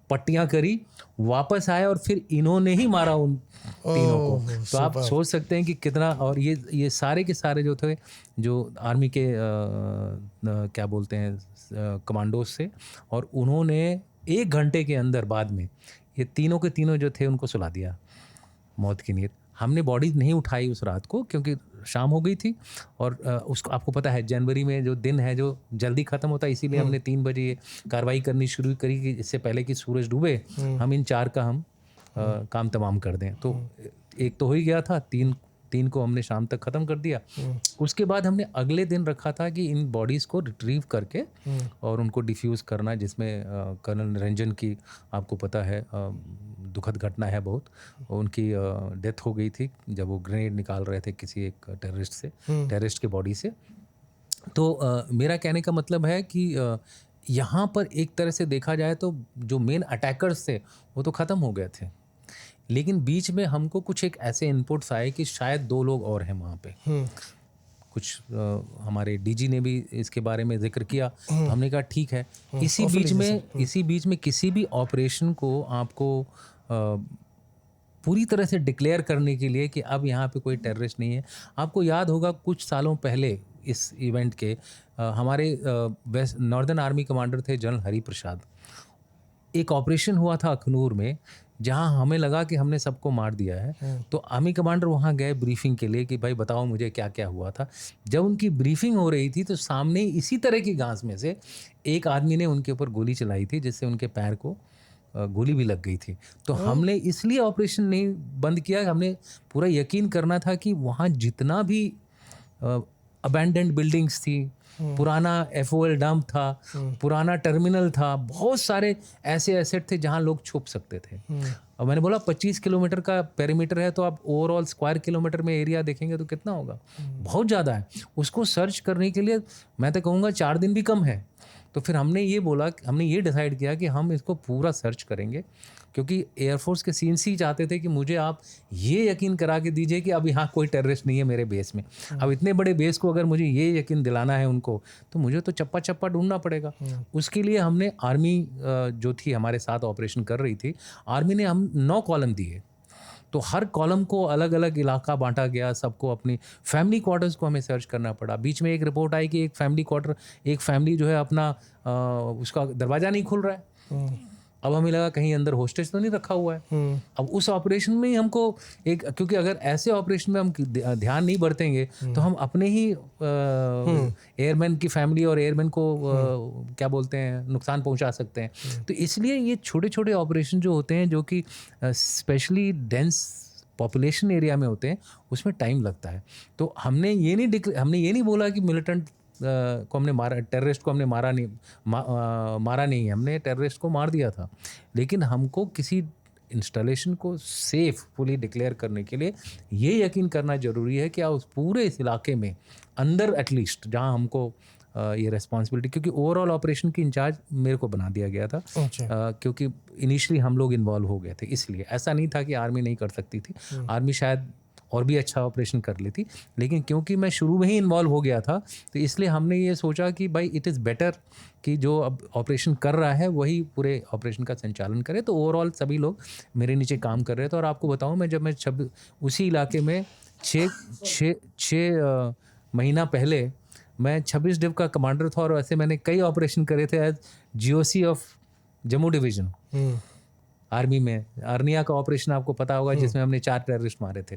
पट्टियां करी, वापस आए और फिर इन्होंने ही मारा उन तीनों को। तो आप सोच सकते हैं कि कितना। और ये सारे के सारे जो थे, जो आर्मी के क्या बोलते हैं कमांडोज से, और उन्होंने 1 घंटे के अंदर बाद में ये तीनों के तीनों जो थे उनको सुला दिया मौत की नींद। हमने बॉडी नहीं उठाई उस रात को, क्योंकि शाम हो गई थी और उसको आपको पता है जनवरी में जो दिन है जो जल्दी ख़त्म होता है, इसीलिए हमने 3 बजे ये कार्रवाई करनी शुरू करी कि इससे पहले कि सूरज डूबे हम इन 4 का काम तमाम कर दें। तो एक तो हो ही गया था, 3 को हमने शाम तक ख़त्म कर दिया। उसके बाद हमने अगले दिन रखा था कि इन बॉडीज़ को रिट्रीव करके और उनको डिफ्यूज़ करना, जिसमें कर्नल निरंजन की आपको पता है दुखद घटना है बहुत। उनकी डेथ हो गई थी जब वो ग्रेनेड निकाल रहे थे किसी एक टेररिस्ट के बॉडी से। तो मेरा कहने का मतलब है कि यहाँ पर एक तरह से देखा जाए तो जो मेन अटैकर्स थे वो तो ख़त्म हो गए थे, लेकिन बीच में हमको कुछ एक ऐसे इनपुट्स आए कि शायद 2 लोग और हैं वहाँ पे। कुछ हमारे DG ने भी इसके बारे में जिक्र किया। तो हमने कहा ठीक है, इसी बीच में किसी भी ऑपरेशन को आपको पूरी तरह से डिक्लेयर करने के लिए कि अब यहाँ पे कोई टेररिस्ट नहीं है। आपको याद होगा कुछ सालों पहले इस इवेंट के हमारे वेस्ट नॉर्दर्न आर्मी कमांडर थे जनरल हरि प्रसाद। एक ऑपरेशन हुआ था अखनूर में, जहाँ हमें लगा कि हमने सबको मार दिया है। तो आर्मी कमांडर वहाँ गए ब्रीफिंग के लिए कि भाई बताओ मुझे क्या क्या हुआ था। जब उनकी ब्रीफिंग हो रही थी तो सामने इसी तरह की घास में से एक आदमी ने उनके ऊपर गोली चलाई थी, जिससे उनके पैर को गोली भी लग गई थी। तो हमने इसलिए ऑपरेशन नहीं बंद किया, हमने पूरा यकीन करना था कि वहाँ जितना भी अबैंडन्ड बिल्डिंग्स थी, पुराना FOL डंप था, पुराना टर्मिनल था, बहुत सारे ऐसे एसेट थे जहाँ लोग छुप सकते थे। और मैंने बोला 25 किलोमीटर का पेरीमीटर है, तो आप ओवरऑल स्क्वायर किलोमीटर में एरिया देखेंगे तो कितना होगा, बहुत ज़्यादा है। उसको सर्च करने के लिए मैं तो कहूँगा 4 दिन भी कम है। तो फिर हमने ये डिसाइड किया कि हम इसको पूरा सर्च करेंगे, क्योंकि एयरफोर्स के CNC चाहते थे कि मुझे आप ये यकीन करा के दीजिए कि अब यहाँ कोई टेररिस्ट नहीं है मेरे बेस में। अब इतने बड़े बेस को अगर मुझे ये यकीन दिलाना है उनको, तो मुझे तो चप्पा चप्पा ढूंढना पड़ेगा। उसके लिए हमने आर्मी जो थी हमारे साथ ऑपरेशन कर रही थी, आर्मी ने हम 9 कॉलम दिए। तो हर कॉलम को अलग अलग इलाका बांटा गया, सबको अपनी फैमिली क्वार्टर्स को हमें सर्च करना पड़ा। बीच में एक रिपोर्ट आई कि एक फैमिली जो है अपना उसका दरवाज़ा नहीं खुल रहा है। अब हमें लगा कहीं अंदर होस्टेज तो नहीं रखा हुआ है। अब उस ऑपरेशन में ही हमको एक, क्योंकि अगर ऐसे ऑपरेशन में हम ध्यान नहीं बरतेंगे तो हम अपने ही एयरमैन की फैमिली और एयरमैन को क्या बोलते हैं नुकसान पहुंचा सकते हैं। तो इसलिए ये छोटे छोटे ऑपरेशन जो होते हैं, जो कि स्पेशली डेंस पॉपुलेशन एरिया में होते हैं, उसमें टाइम लगता है। तो हमने ये नहीं बोला कि मिलिटेंट को हमने मारा, टेररिस्ट को हमने मारा नहीं, हमने टेररिस्ट को मार दिया था। लेकिन हमको किसी इंस्टॉलेशन को सेफ फुली डिक्लेयर करने के लिए ये यकीन करना ज़रूरी है कि उस पूरे इस इलाके में अंदर एटलीस्ट जहाँ हमको ये रेस्पॉन्सिबिलिटी, क्योंकि ओवरऑल ऑपरेशन की इंचार्ज मेरे को बना दिया गया था। क्योंकि इनिशियली हम लोग इन्वॉल्व हो गए थे, इसलिए ऐसा नहीं था कि आर्मी नहीं कर सकती थी, आर्मी शायद और भी अच्छा ऑपरेशन कर लेती, लेकिन क्योंकि मैं शुरू में ही इन्वॉल्व हो गया था तो इसलिए हमने ये सोचा कि भाई इट इज़ बेटर कि जो अब ऑपरेशन कर रहा है वही पूरे ऑपरेशन का संचालन करे। तो ओवरऑल सभी लोग मेरे नीचे काम कर रहे थे। और आपको बताऊं, मैं उसी इलाके में छः महीना पहले मैं 26 डिव का कमांडर था, और ऐसे मैंने कई ऑपरेशन करे थे as GOC of Jammu division army में। अर्निया का ऑपरेशन आपको पता होगा, जिसमें हमने 4 टेररिस्ट मारे थे,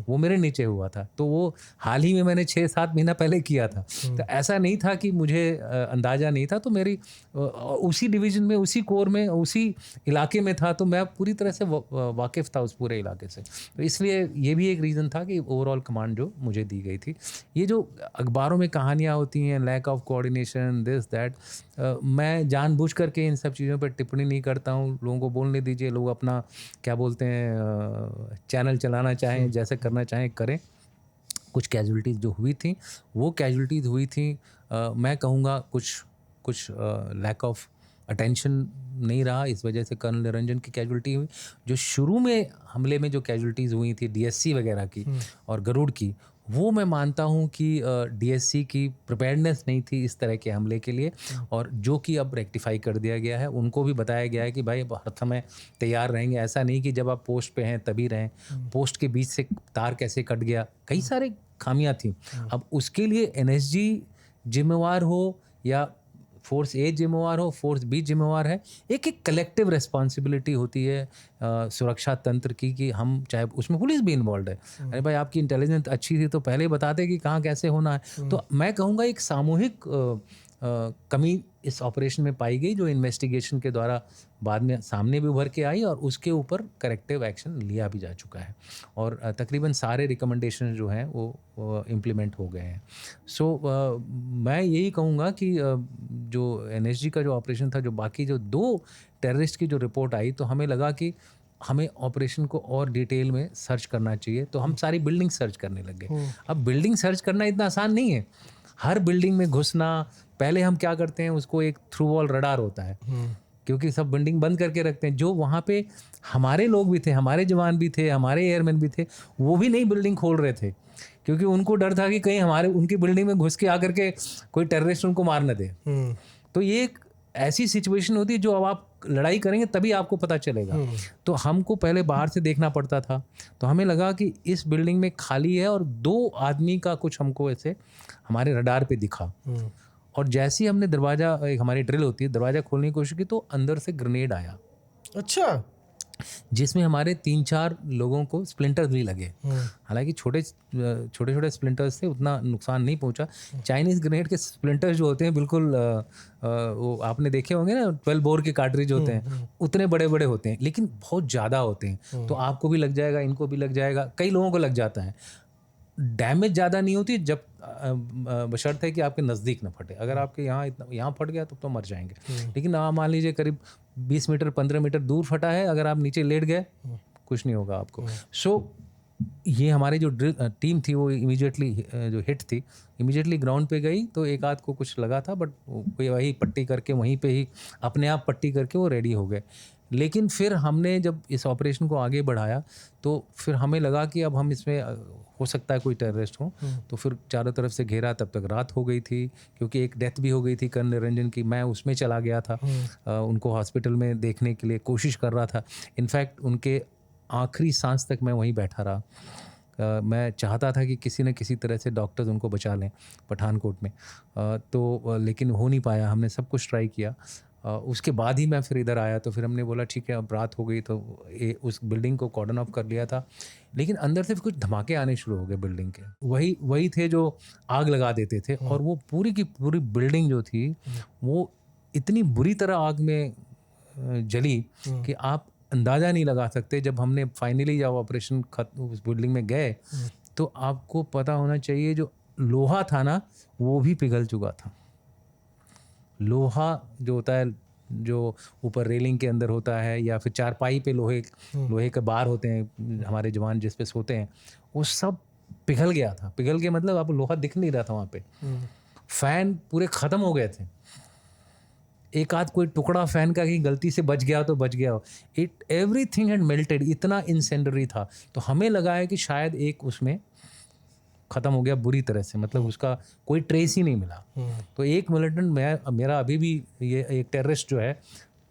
वो मेरे नीचे हुआ था। तो वो हाल ही में मैंने 6-7 महीना पहले किया था। तो ऐसा नहीं था कि मुझे अंदाज़ा नहीं था। तो मेरी उसी डिवीज़न में, उसी कोर में, उसी इलाके में था, तो मैं पूरी तरह से वाकिफ़ था उस पूरे इलाके से। तो इसलिए ये भी एक रीज़न था कि ओवरऑल कमांड जो मुझे दी गई थी। ये जो अखबारों में कहानियाँ होती हैं, lack of coordination, this that, मैं जानबूझ करके इन सब चीज़ों पर टिप्पणी नहीं करता हूँ। लोगों को बोलने दीजिए, लोग अपना क्या बोलते हैं चैनल चलाना चाहें, जैसे करना चाहें करें। कुछ कैजुअलिटीज़ जो हुई थी, वो कैजुअलिटीज़ हुई थी, मैं कहूँगा कुछ लैक ऑफ अटेंशन नहीं रहा, इस वजह से कर्नल निरंजन की कैजुअलिटी हुई। जो शुरू में हमले में जो कैजुअलिटीज़ हुई थी DSC वगैरह की और गरुड़ की, वो मैं मानता हूँ कि DSC की प्रिपेयर्डनेस नहीं थी इस तरह के हमले के लिए, और जो कि अब रेक्टिफाई कर दिया गया है। उनको भी बताया गया है कि भाई हर समय तैयार रहेंगे, ऐसा नहीं कि जब आप पोस्ट पे हैं तभी रहें। पोस्ट के बीच से तार कैसे कट गया, कई सारे खामियां थी। अब उसके लिए NSG जिम्मेवार हो या फोर्स A जिम्मेवार हो, फोर्स B जिम्मेवार है, एक कलेक्टिव रिस्पॉन्सिबिलिटी होती है सुरक्षा तंत्र की, कि हम चाहे उसमें पुलिस भी इन्वॉल्व है। अरे भाई आपकी इंटेलिजेंस अच्छी थी तो पहले ही बताते कि कहाँ कैसे होना है। तो मैं कहूँगा एक सामूहिक कमी इस ऑपरेशन में पाई गई, जो इन्वेस्टिगेशन के द्वारा बाद में सामने भी उभर के आई, और उसके ऊपर करेक्टिव एक्शन लिया भी जा चुका है, और तकरीबन सारे रिकमेंडेशन जो हैं वो इम्प्लीमेंट हो गए हैं। सो मैं यही कहूँगा कि जो NSG का जो ऑपरेशन था, जो बाकी जो 2 टेररिस्ट की जो रिपोर्ट आई, तो हमें लगा कि हमें ऑपरेशन को और डिटेल में सर्च करना चाहिए। तो हम सारी बिल्डिंग सर्च करने लग गए। अब बिल्डिंग सर्च करना इतना आसान नहीं है, हर बिल्डिंग में घुसना। पहले हम क्या करते हैं, उसको एक थ्रू वॉल रडार होता है, क्योंकि सब बिल्डिंग बंद करके रखते हैं। जो वहाँ पे हमारे लोग भी थे, हमारे जवान भी थे, हमारे एयरमैन भी थे, वो भी नई बिल्डिंग खोल रहे थे, क्योंकि उनको डर था कि कहीं उनकी बिल्डिंग में घुस के आकर के कोई टेररिस्ट उनको मार न दे। तो ये एक ऐसी सिचुएशन होती है जो अब आप लड़ाई करेंगे तभी आपको पता चलेगा। तो हमको पहले बाहर से देखना पड़ता था। तो हमें लगा कि इस बिल्डिंग में खाली है, और 2 आदमी का कुछ हमको ऐसे हमारे रडार पे दिखा। और जैसे ही हमने दरवाज़ा, एक हमारी ड्रिल होती है, दरवाज़ा खोलने की कोशिश की, तो अंदर से ग्रेनेड आया। अच्छा। जिसमें हमारे 3-4 लोगों को स्प्लिंटर्स भी लगे। हालांकि छोटे छोटे स्प्लिंटर्स थे, उतना नुकसान नहीं पहुंचा। चाइनीज़ ग्रेनेड के स्प्लिंटर्स जो होते हैं बिल्कुल वो आपने देखे होंगे ना, 12 बोर के कार्ट्रिज होते हैं, उतने बड़े बड़े होते हैं, लेकिन बहुत ज़्यादा होते हैं। तो आपको भी लग जाएगा, इनको भी लग जाएगा, कई लोगों को लग जाता है। डैमेज ज़्यादा नहीं होती जब बशर्ते है कि आपके नज़दीक ना फटे। अगर आपके यहाँ फट गया तो मर जाएंगे। लेकिन आप मान लीजिए करीब 20 मीटर 15 मीटर दूर फटा है, अगर आप नीचे लेट गए कुछ नहीं होगा आपको। सो ये हमारी जो टीम थी वो इमीडिएटली जो हिट थी इमीडिएटली ग्राउंड पे गई। तो एक आध को कुछ लगा था, बट वही पट्टी करके वहीं पे ही अपने आप पट्टी करके वो रेडी हो गए। लेकिन फिर हमने जब इस ऑपरेशन को आगे बढ़ाया तो फिर हमें लगा कि अब हम इसमें हो सकता है कोई टेररिस्ट हो। तो फिर चारों तरफ से घेरा, तब तक रात हो गई थी, क्योंकि एक डेथ भी हो गई थी कर्नल निरंजन की। मैं उसमें चला गया था उनको हॉस्पिटल में देखने के लिए कोशिश कर रहा था। इनफैक्ट उनके आखिरी सांस तक मैं वहीं बैठा रहा। मैं चाहता था कि किसी न किसी तरह से डॉक्टर्स उनको बचा लें पठानकोट में, तो लेकिन हो नहीं पाया। हमने सब कुछ ट्राई किया। उसके बाद ही मैं फिर इधर आया, तो फिर हमने बोला ठीक है अब रात हो गई, तो उस बिल्डिंग को कॉर्डन ऑफ कर लिया था। लेकिन अंदर से कुछ धमाके आने शुरू हो गए बिल्डिंग के, वही वही थे जो आग लगा देते थे। और वो पूरी की पूरी बिल्डिंग जो थी वो इतनी बुरी तरह आग में जली कि आप अंदाज़ा नहीं लगा सकते। जब हमने फाइनली जब ऑपरेशन उस बिल्डिंग में गए तो आपको पता होना चाहिए जो लोहा था ना वो भी पिघल चुका था। लोहा जो होता है, जो ऊपर रेलिंग के अंदर होता है या फिर चारपाई पे लोहे के बार होते हैं हमारे जवान जिस पे सोते हैं, वो सब पिघल गया था। पिघल के मतलब आप लोहा दिख नहीं रहा था वहाँ पे। फैन पूरे ख़त्म हो गए थे। एक आध कोई टुकड़ा फैन का कहीं गलती से बच गया तो बच गया हो। एवरीथिंग हैड मेल्टेड, इतना इंसेंडरी था। तो हमें लगा है कि शायद एक उसमें ख़त्म हो गया बुरी तरह से, मतलब उसका कोई ट्रेस ही नहीं मिला। तो एक मिलिटेंट, मेरा अभी भी ये एक टेररिस्ट जो है,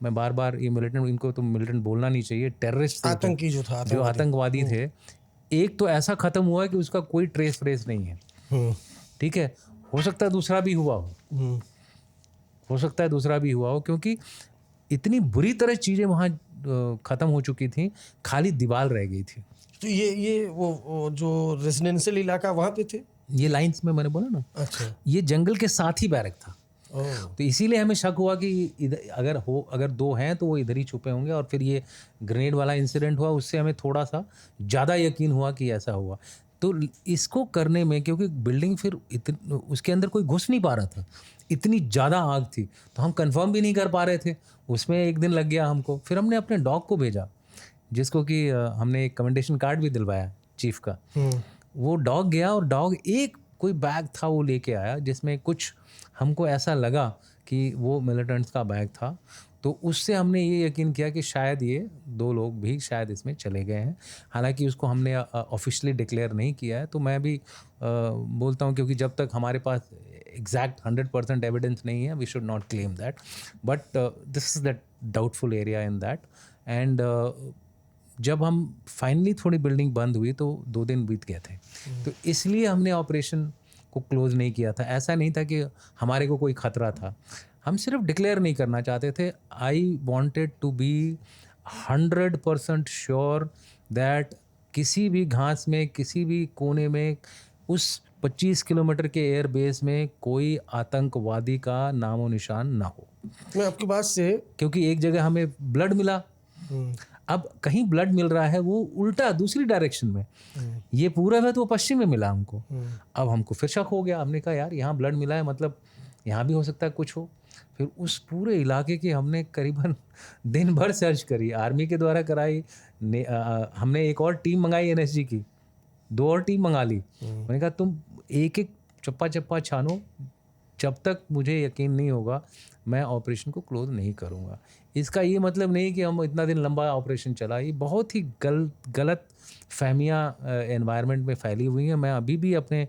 मैं बार बार ये मिलिटेंट, इनको तो मिलिटेंट बोलना नहीं चाहिए, टेररिस्ट आतंकी जो था, जो आतंकवादी थे, एक तो ऐसा ख़त्म हुआ कि उसका कोई ट्रेस फ्रेस नहीं है। ठीक है, हो सकता है दूसरा भी हुआ हो सकता है दूसरा भी हुआ हो, क्योंकि इतनी बुरी तरह चीज़ें वहाँ ख़त्म हो चुकी थी, खाली दीवार रह गई थी। तो ये वो जो रेजिडेंशियल इलाका वहाँ पे थे, ये लाइंस में मैंने बोला ना। अच्छा, ये जंगल के साथ ही बैरक था। तो इसीलिए हमें शक हुआ कि इधर अगर दो हैं तो वो इधर ही छुपे होंगे। और फिर ये ग्रेनेड वाला इंसिडेंट हुआ, उससे हमें थोड़ा सा ज़्यादा यकीन हुआ कि ऐसा हुआ। तो इसको करने में, क्योंकि बिल्डिंग फिर उसके अंदर कोई घुस नहीं पा रहा था, इतनी ज़्यादा आग थी, तो हम कंफर्म भी नहीं कर पा रहे थे। उसमें एक दिन लग गया हमको। फिर हमने अपने डॉग को भेजा, जिसको कि हमने एक कमेंडेशन कार्ड भी दिलवाया चीफ का। वो डॉग गया और डॉग एक कोई बैग था वो लेके आया, जिसमें कुछ हमको ऐसा लगा कि वो मिलिटेंट्स का बैग था। तो उससे हमने ये यकीन किया कि शायद ये दो लोग भी शायद इसमें चले गए हैं। हालांकि उसको हमने ऑफिशियली डिक्लेयर नहीं किया है। तो मैं भी बोलता हूँ, क्योंकि जब तक हमारे पास एग्जैक्ट 100% एविडेंस नहीं है, we should not claim that, but this is that doubtful area in that. And जब हम फाइनली थोड़ी बिल्डिंग बंद हुई तो 2 दिन बीत गए थे। तो इसलिए हमने ऑपरेशन को क्लोज नहीं किया था। ऐसा नहीं था कि हमारे को कोई ख़तरा था, हम सिर्फ डिक्लेयर नहीं करना चाहते थे। I wanted to be 100% sure that किसी भी घास में, किसी भी कोने में, उस 25 किलोमीटर के एयर बेस में कोई आतंकवादी का नामो निशान ना हो। मैं आपकी बात से, क्योंकि एक जगह हमें ब्लड मिला, अब कहीं ब्लड मिल रहा है वो उल्टा दूसरी डायरेक्शन में, ये पूरब है तो वो पश्चिम में मिला हमको। अब हमको फिर शक हो गया, हमने कहा यार यहाँ ब्लड मिला है, मतलब यहाँ भी हो सकता है कुछ हो। फिर उस पूरे इलाके की हमने करीबन दिन भर सर्च करी, आर्मी के द्वारा कराई, हमने एक और टीम मंगाई एनएसजी की, 2 और टीम मंगा ली। मैंने कहा तुम एक एक चप्पा चप्पा छानो, जब तक मुझे यकीन नहीं होगा मैं ऑपरेशन को क्लोज नहीं करूँगा। इसका ये मतलब नहीं कि हम इतना दिन लंबा ऑपरेशन चला, ये बहुत ही गलत फहमियाँ एनवायरनमेंट में फैली हुई हैं। मैं अभी भी अपने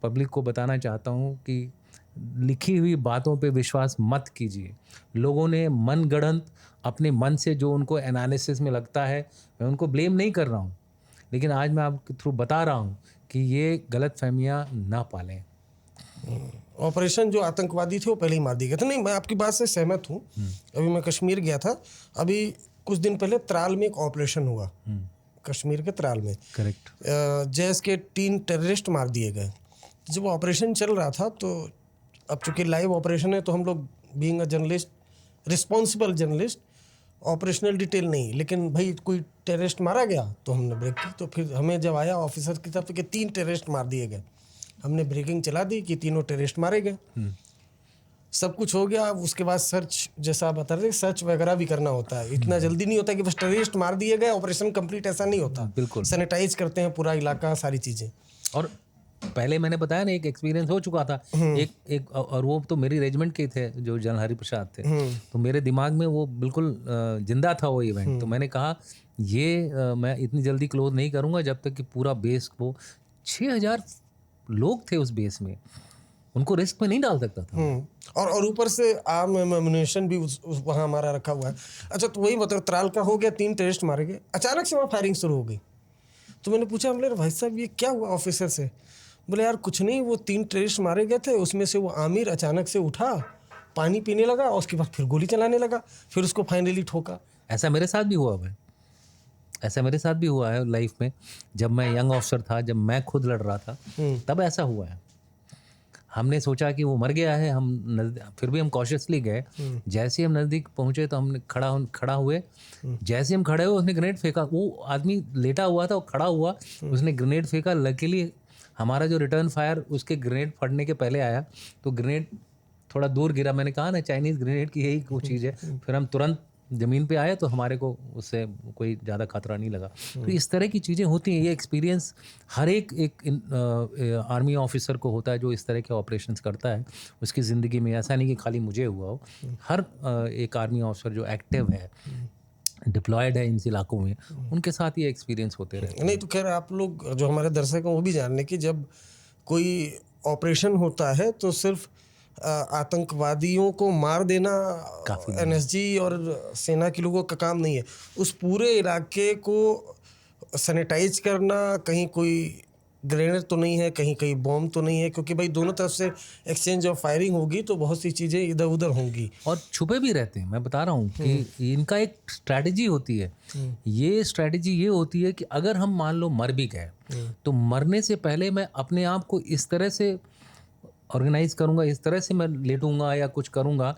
पब्लिक को बताना चाहता हूँ कि लिखी हुई बातों पे विश्वास मत कीजिए। लोगों ने मनगढ़ंत अपने मन से जो उनको एनालिसिस में लगता है, मैं उनको ब्लेम नहीं कर रहा हूँ, लेकिन आज मैं आपके थ्रू बता रहा हूँ कि ये गलत फहमियाँ ना पालें। ऑपरेशन जो आतंकवादी थे वो पहले ही मार दिए गए थे। नहीं, मैं आपकी बात से सहमत हूँ। अभी मैं कश्मीर गया था, अभी कुछ दिन पहले त्राल में एक ऑपरेशन हुआ, कश्मीर के त्राल में। करेक्ट। जैश के 3 टेररिस्ट मार दिए गए। जब ऑपरेशन चल रहा था, तो अब चूंकि लाइव ऑपरेशन है, तो हम लोग being a journalist, responsible journalist, operational detail नहीं, लेकिन भाई कोई टेररिस्ट मारा गया तो हमने ब्रेक की। तो फिर हमें जब आया ऑफिसर की तरफ कि 3 टेररिस्ट मार दिए गए, हमने ब्रेकिंग चला दी कि 3 टेररिस्ट मारे गए। सब कुछ हो गया। उसके बाद सर्च, जैसा आप बता रहे थे, सर्च वगैरह भी करना होता है। इतना जल्दी नहीं होता कि बस टेररिस्ट मार दिए गए ऑपरेशन कंप्लीट, ऐसा नहीं होता। बिल्कुल सैनिटाइज करते हैं पूरा इलाका, सारी चीज़ें। और पहले मैंने बताया ना, एक एक्सपीरियंस हो चुका था, एक और वो तो मेरी रेजिमेंट के थे जो जनरल हरि प्रसाद थे। तो मेरे दिमाग में वो बिल्कुल जिंदा था वो इवेंट। तो मैंने कहा ये मैं इतनी जल्दी क्लोज नहीं करूँगा जब तक कि पूरा बेस को, 6000 लोग थे उस बेस में, उनको रिस्क में नहीं डाल सकता था। और ऊपर से आर्म एम्यूनेशन भी वहाँ हमारा रखा हुआ है। अच्छा, तो वही मतलब त्राल का हो गया, 3 टेररिस्ट मारे गए, अचानक से वहाँ फायरिंग शुरू हो गई। तो मैंने पूछा, बोले भाई साहब ये क्या हुआ ऑफिसर से? बोले यार कुछ नहीं, वो 3 टेररिस्ट मारे गए थे, उसमें से वो आमिर अचानक से उठा पानी पीने लगा और उसके बाद फिर गोली चलाने लगा, फिर उसको फाइनली ठोका। ऐसा मेरे साथ भी हुआ है, ऐसा मेरे साथ भी हुआ है लाइफ में। जब मैं यंग ऑफिसर था, जब मैं खुद लड़ रहा था, तब ऐसा हुआ है। हमने सोचा कि वो मर गया है, फिर भी हम कॉशियसली गए। जैसे ही हम नज़दीक पहुंचे तो हमने खड़ा हुए। जैसे हम खड़े हुए उसने ग्रेनेड फेंका। वो आदमी लेटा हुआ था, वो खड़ा हुआ, उसने ग्रेनेड फेंका। लकीली हमारा जो रिटर्न फायर उसके ग्रेनेड फटने के पहले आया, तो ग्रेनेड थोड़ा दूर गिरा। मैंने कहा ना, चाइनीज़ ग्रेनेड की यही वो चीज़ है। फिर हम तुरंत ज़मीन पे आए तो हमारे को उससे कोई ज़्यादा खतरा नहीं लगा। तो इस तरह की चीज़ें होती हैं। ये एक्सपीरियंस हर एक आर्मी ऑफिसर को होता है जो इस तरह के ऑपरेशंस करता है उसकी ज़िंदगी में। ऐसा नहीं कि खाली मुझे हुआ हो, हर एक आर्मी ऑफिसर जो एक्टिव है, डिप्लॉयड है इन इलाकों में, उनके साथ ये एक्सपीरियंस होते रहते नहीं तो खैर, आप लोग जो हमारे दर्शक हैं वो भी जान लें कि जब कोई ऑपरेशन होता है तो सिर्फ आतंकवादियों को मार देना काफ़ी एनएसजी और सेना के लोगों का काम नहीं है। उस पूरे इलाके को सैनिटाइज करना, कहीं कोई ग्रेनेड तो नहीं है, कहीं कहीं बॉम्ब तो नहीं है, क्योंकि भाई दोनों तरफ से एक्सचेंज ऑफ फायरिंग होगी तो बहुत सी चीज़ें इधर उधर होंगी। और छुपे भी रहते हैं। मैं बता रहा हूँ कि इनका एक स्ट्रैटेजी होती है। ये स्ट्रैटेजी ये होती है कि अगर हम मान लो मर भी गए, तो मरने से पहले मैं अपने आप को इस तरह से ऑर्गेनाइज करूँगा, इस तरह से मैं लेटूंगा या कुछ करूँगा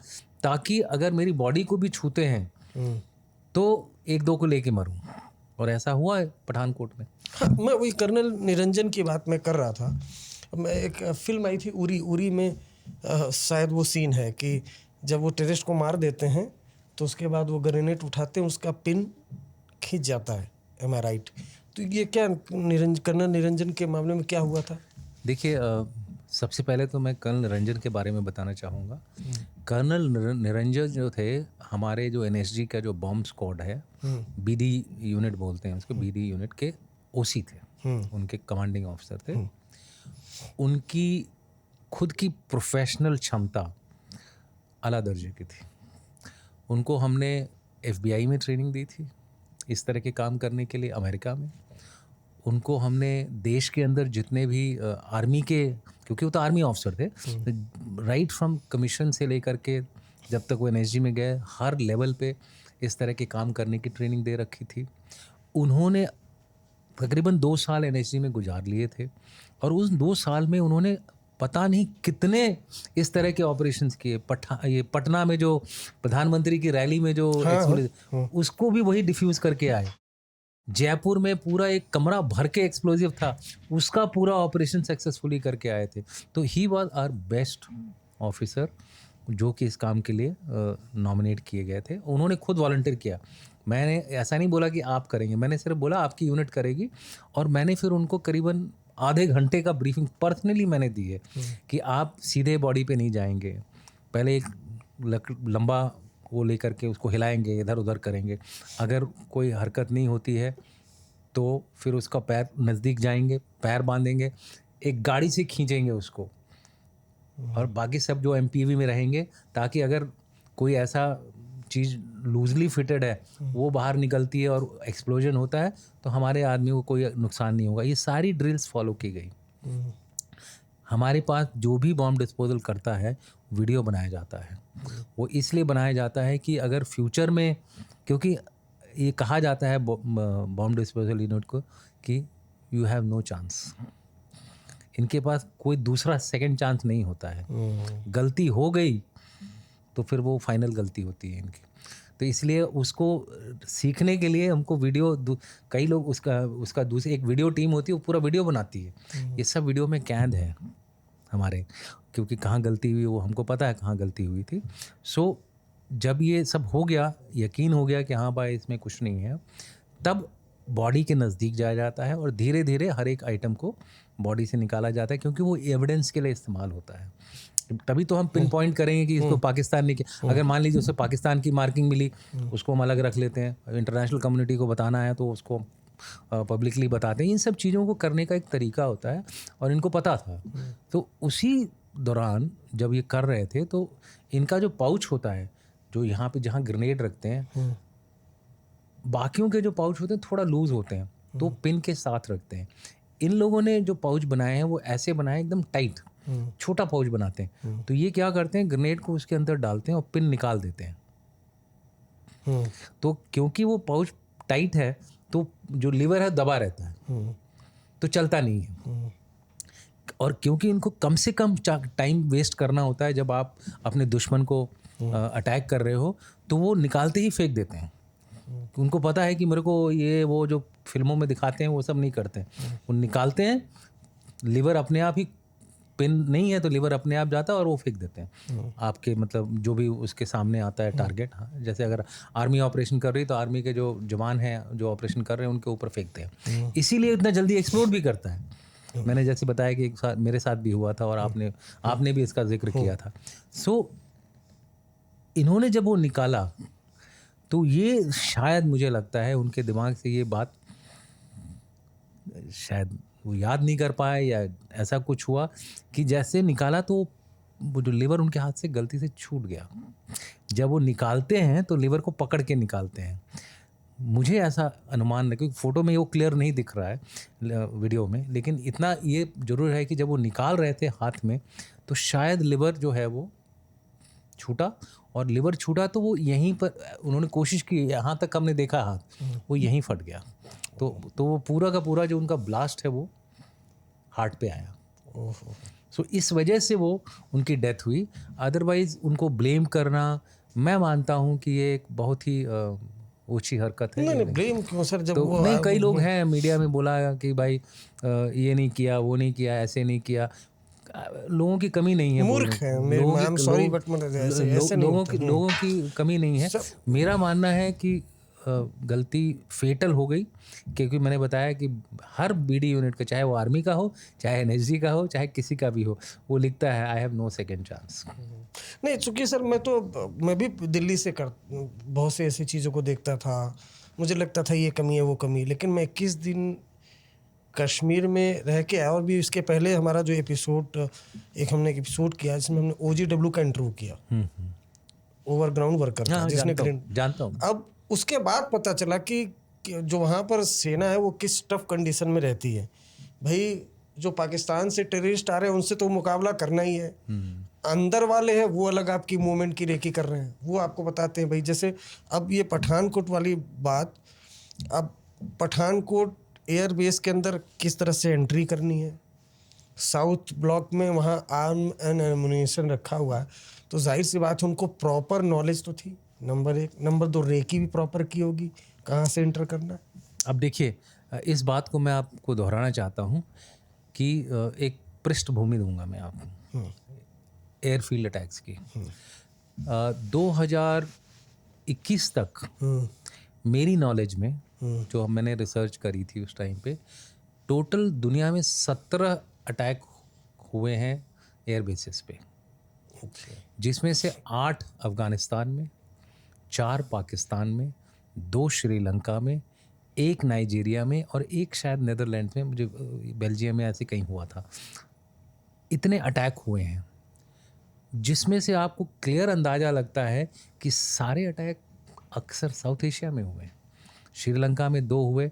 ताकि अगर मेरी बॉडी को भी छूते हैं तो एक दो को लेके मरूँ। और ऐसा हुआ है पठानकोट में। हाँ, मैं वही कर्नल निरंजन की बात मैं कर रहा था। मैं एक फिल्म आई थी उरी में शायद वो सीन है कि जब वो टेररिस्ट को मार देते हैं तो उसके बाद वो ग्रेनेड उठाते हैं, उसका पिन खींच जाता है। एम आई राइट? तो ये क्या कर्नल निरंजन के मामले में क्या हुआ था? देखिए, सबसे पहले तो मैं कर्नल निरंजन के बारे में बताना चाहूँगा। कर्नल निरंजन जो थे, हमारे जो एनएसजी का जो बॉम्ब स्क्वाड है, बीडी यूनिट बोलते हैं उसको, बीडी यूनिट के ओसी थे, उनके कमांडिंग ऑफिसर थे। उनकी खुद की प्रोफेशनल क्षमता आला दर्जे की थी। उनको हमने एफबीआई में ट्रेनिंग दी थी इस तरह के काम करने के लिए, अमेरिका में। उनको हमने देश के अंदर जितने भी आर्मी के, क्योंकि वो तो आर्मी ऑफिसर थे, राइट फ्रॉम कमीशन से लेकर के जब तक वो एनएसजी में गए, हर लेवल पे इस तरह के काम करने की ट्रेनिंग दे रखी थी। उन्होंने तकरीबन 2 साल एनएसजी में गुजार लिए थे और उस 2 साल में उन्होंने पता नहीं कितने इस तरह के ऑपरेशंस किए। ये पटना में जो प्रधानमंत्री की रैली में जो उसको भी वही डिफ्यूज़ करके आए। जयपुर में पूरा एक कमरा भर के एक्सप्लोजिव था, उसका पूरा ऑपरेशन सक्सेसफुली करके आए थे। तो he was our best officer जो कि इस काम के लिए नॉमिनेट किए गए थे। उन्होंने खुद वॉलंटियर किया। मैंने ऐसा नहीं बोला कि आप करेंगे, मैंने सिर्फ बोला आपकी यूनिट करेगी। और मैंने फिर उनको करीबन आधे घंटे का ब्रीफिंग पर्सनली मैंने दी है कि आप सीधे बॉडी पे नहीं जाएंगे, पहले एक लंबा वो लेकर के उसको हिलाएंगे, इधर उधर करेंगे। अगर कोई हरकत नहीं होती है तो फिर उसका पैर नज़दीक जाएंगे, पैर बांधेंगे, एक गाड़ी से खींचेंगे उसको, और बाकी सब जो एमपीवी में रहेंगे, ताकि अगर कोई ऐसा चीज़ लूजली फिटेड है वो बाहर निकलती है और एक्सप्लोजन होता है तो हमारे आदमी को कोई नुकसान नहीं होगा। ये सारी ड्रिल्स फॉलो की गई। हमारे पास जो भी बॉम्ब डिस्पोजल करता है वीडियो बनाया जाता है। वो इसलिए बनाया जाता है कि अगर फ्यूचर में, क्योंकि ये कहा जाता है बॉम्ब डिस्पोजल यूनिट को कि यू हैव नो चांस, इनके पास कोई दूसरा सेकंड चांस नहीं होता है। गलती हो गई तो फिर वो फाइनल गलती होती है इनकी। तो इसलिए उसको सीखने के लिए हमको वीडियो, कई लोग उसका दूसरी एक वीडियो टीम होती है, वो पूरा वीडियो बनाती है। ये सब वीडियो में कैद है हमारे, क्योंकि कहाँ गलती हुई वो हमको पता है, कहाँ गलती हुई थी। सो जब ये सब हो गया, यकीन हो गया कि हाँ भाई इसमें कुछ नहीं है, तब बॉडी के नज़दीक जाया जाता है और धीरे धीरे हर एक आइटम को बॉडी से निकाला जाता है, क्योंकि वो एविडेंस के लिए इस्तेमाल होता है। तभी तो हम पिन पॉइंट करेंगे कि इसको पाकिस्तान ने किया। अगर मान लीजिए उसे पाकिस्तान की मार्किंग मिली, उसको हम अलग रख लेते हैं। इंटरनेशनल कम्युनिटी को बताना है तो उसको पब्लिकली बताते हैं। इन सब चीज़ों को करने का एक तरीका होता है और इनको पता था। तो उसी दौरान जब ये कर रहे थे तो इनका जो पाउच होता है, जो यहाँ पे जहाँ ग्रेनेड रखते हैं, बाकियों के जो पाउच होते हैं थोड़ा लूज होते हैं, तो पिन के साथ रखते हैं। इन लोगों ने जो पाउच बनाए हैं वो ऐसे बनाए एकदम टाइट, छोटा पाउच बनाते हैं। तो ये क्या करते हैं, ग्रेनेड को उसके अंदर डालते हैं और पिन निकाल देते हैं। तो क्योंकि वो पाउच टाइट है तो जो लीवर है दबा रहता है, तो चलता नहीं है। और क्योंकि इनको कम से कम टाइम वेस्ट करना होता है जब आप अपने दुश्मन को अटैक कर रहे हो, तो वो निकालते ही फेंक देते हैं। उनको पता है कि मेरे को ये वो जो फिल्मों में दिखाते हैं वो सब नहीं करते हैं। वो निकालते हैं, लीवर अपने आप ही, पिन नहीं है तो लीवर अपने आप जाता है और वो फेंक देते हैं आपके, मतलब जो भी उसके सामने आता है टारगेट। हाँ, जैसे अगर आर्मी ऑपरेशन कर रही है तो आर्मी के जो जवान हैं जो ऑपरेशन कर रहे हैं उनके ऊपर फेंकते हैं, इसीलिए इतना जल्दी एक्सप्लोड भी करता है। मैंने जैसे बताया कि एक साथ मेरे साथ भी हुआ था और आपने भी इसका जिक्र किया था। सो इन्होंने जब वो निकाला तो ये शायद मुझे लगता है उनके दिमाग से ये बात शायद वो याद नहीं कर पाए या ऐसा कुछ हुआ कि जैसे निकाला तो वो जो लीवर उनके हाथ से गलती से छूट गया। जब वो निकालते हैं तो लीवर को पकड़ के निकालते हैं। मुझे ऐसा अनुमान है, क्योंकि फ़ोटो में वो क्लियर नहीं दिख रहा है वीडियो में, लेकिन इतना ये ज़रूर है कि जब वो निकाल रहे थे हाथ में तो शायद लिवर जो है वो छूटा, और लिवर छूटा तो वो यहीं पर उन्होंने कोशिश की, यहाँ तक हमने देखा हाथ, वो यहीं फट गया। तो वो पूरा का पूरा जो उनका ब्लास्ट है वो हार्ट पे आया। सो इस वजह से वो उनकी डेथ हुई। अदरवाइज़ उनको ब्लेम करना, मैं मानता हूँ कि ये एक बहुत ही ऊंची हरकत है। नहीं ब्लेम क्यों सर, जब तो वो नहीं, कई लोग हैं मीडिया में बोला कि भाई ये नहीं किया, वो नहीं किया, ऐसे नहीं किया। लोगों की कमी नहीं है, मूर्ख है, लोगों की कमी नहीं है। मेरा मानना है कि गलती फेटल हो गई, क्योंकि मैंने बताया कि हर बीडी यूनिट का, चाहे वो आर्मी का हो, चाहे एनएसजी का हो, चाहे किसी का भी हो, वो लिखता है I have no second chance. नहीं चूँकि सर मैं भी दिल्ली से बहुत से ऐसी चीज़ों को देखता था, मुझे लगता था ये कमी है वो कमी, लेकिन मैं 21 दिन कश्मीर में रह के आया। और भी इसके पहले हमारा जो हमने एक एपिसोड किया जिसमें हमने OGW का इंटरव्यू किया, ओवरग्राउंड वर्कर था, जिसने जानता हूँ। अब उसके बाद पता चला कि जो वहाँ पर सेना है वो किस टफ कंडीशन में रहती है। भाई जो पाकिस्तान से टेररिस्ट आ रहे हैं उनसे तो मुकाबला करना ही है, अंदर वाले हैं वो अलग आपकी मूवमेंट की रेकी कर रहे हैं, वो आपको बताते हैं। भाई जैसे अब ये पठानकोट वाली बात, अब पठानकोट एयरबेस के अंदर किस तरह से एंट्री करनी है, साउथ ब्लॉक में वहाँ आर्म एंड एमुनिशन रखा हुआ है, तो जाहिर सी बात है उनको प्रॉपर नॉलेज तो थी, नंबर 1। नंबर 2 रेकी भी प्रॉपर की होगी, कहाँ से एंटर करना है। अब देखिए, इस बात को मैं आपको दोहराना चाहता हूँ कि एक पृष्ठभूमि दूंगा मैं आपको एयरफील्ड अटैक्स की। 2021 तक मेरी नॉलेज में, जो मैंने रिसर्च करी थी उस टाइम पे, टोटल दुनिया में 17 अटैक हुए हैं एयर बेसिस पे, जिसमें से 8 अफ़गानिस्तान में, 4 पाकिस्तान में, 2 श्रीलंका में, 1 नाइजीरिया में और 1 शायद नीदरलैंड में, मुझे बेल्जियम में ऐसे कहीं हुआ था। इतने अटैक हुए हैं, जिसमें से आपको क्लियर अंदाज़ा लगता है कि सारे अटैक अक्सर साउथ एशिया में हुए। श्रीलंका में 2 हुए।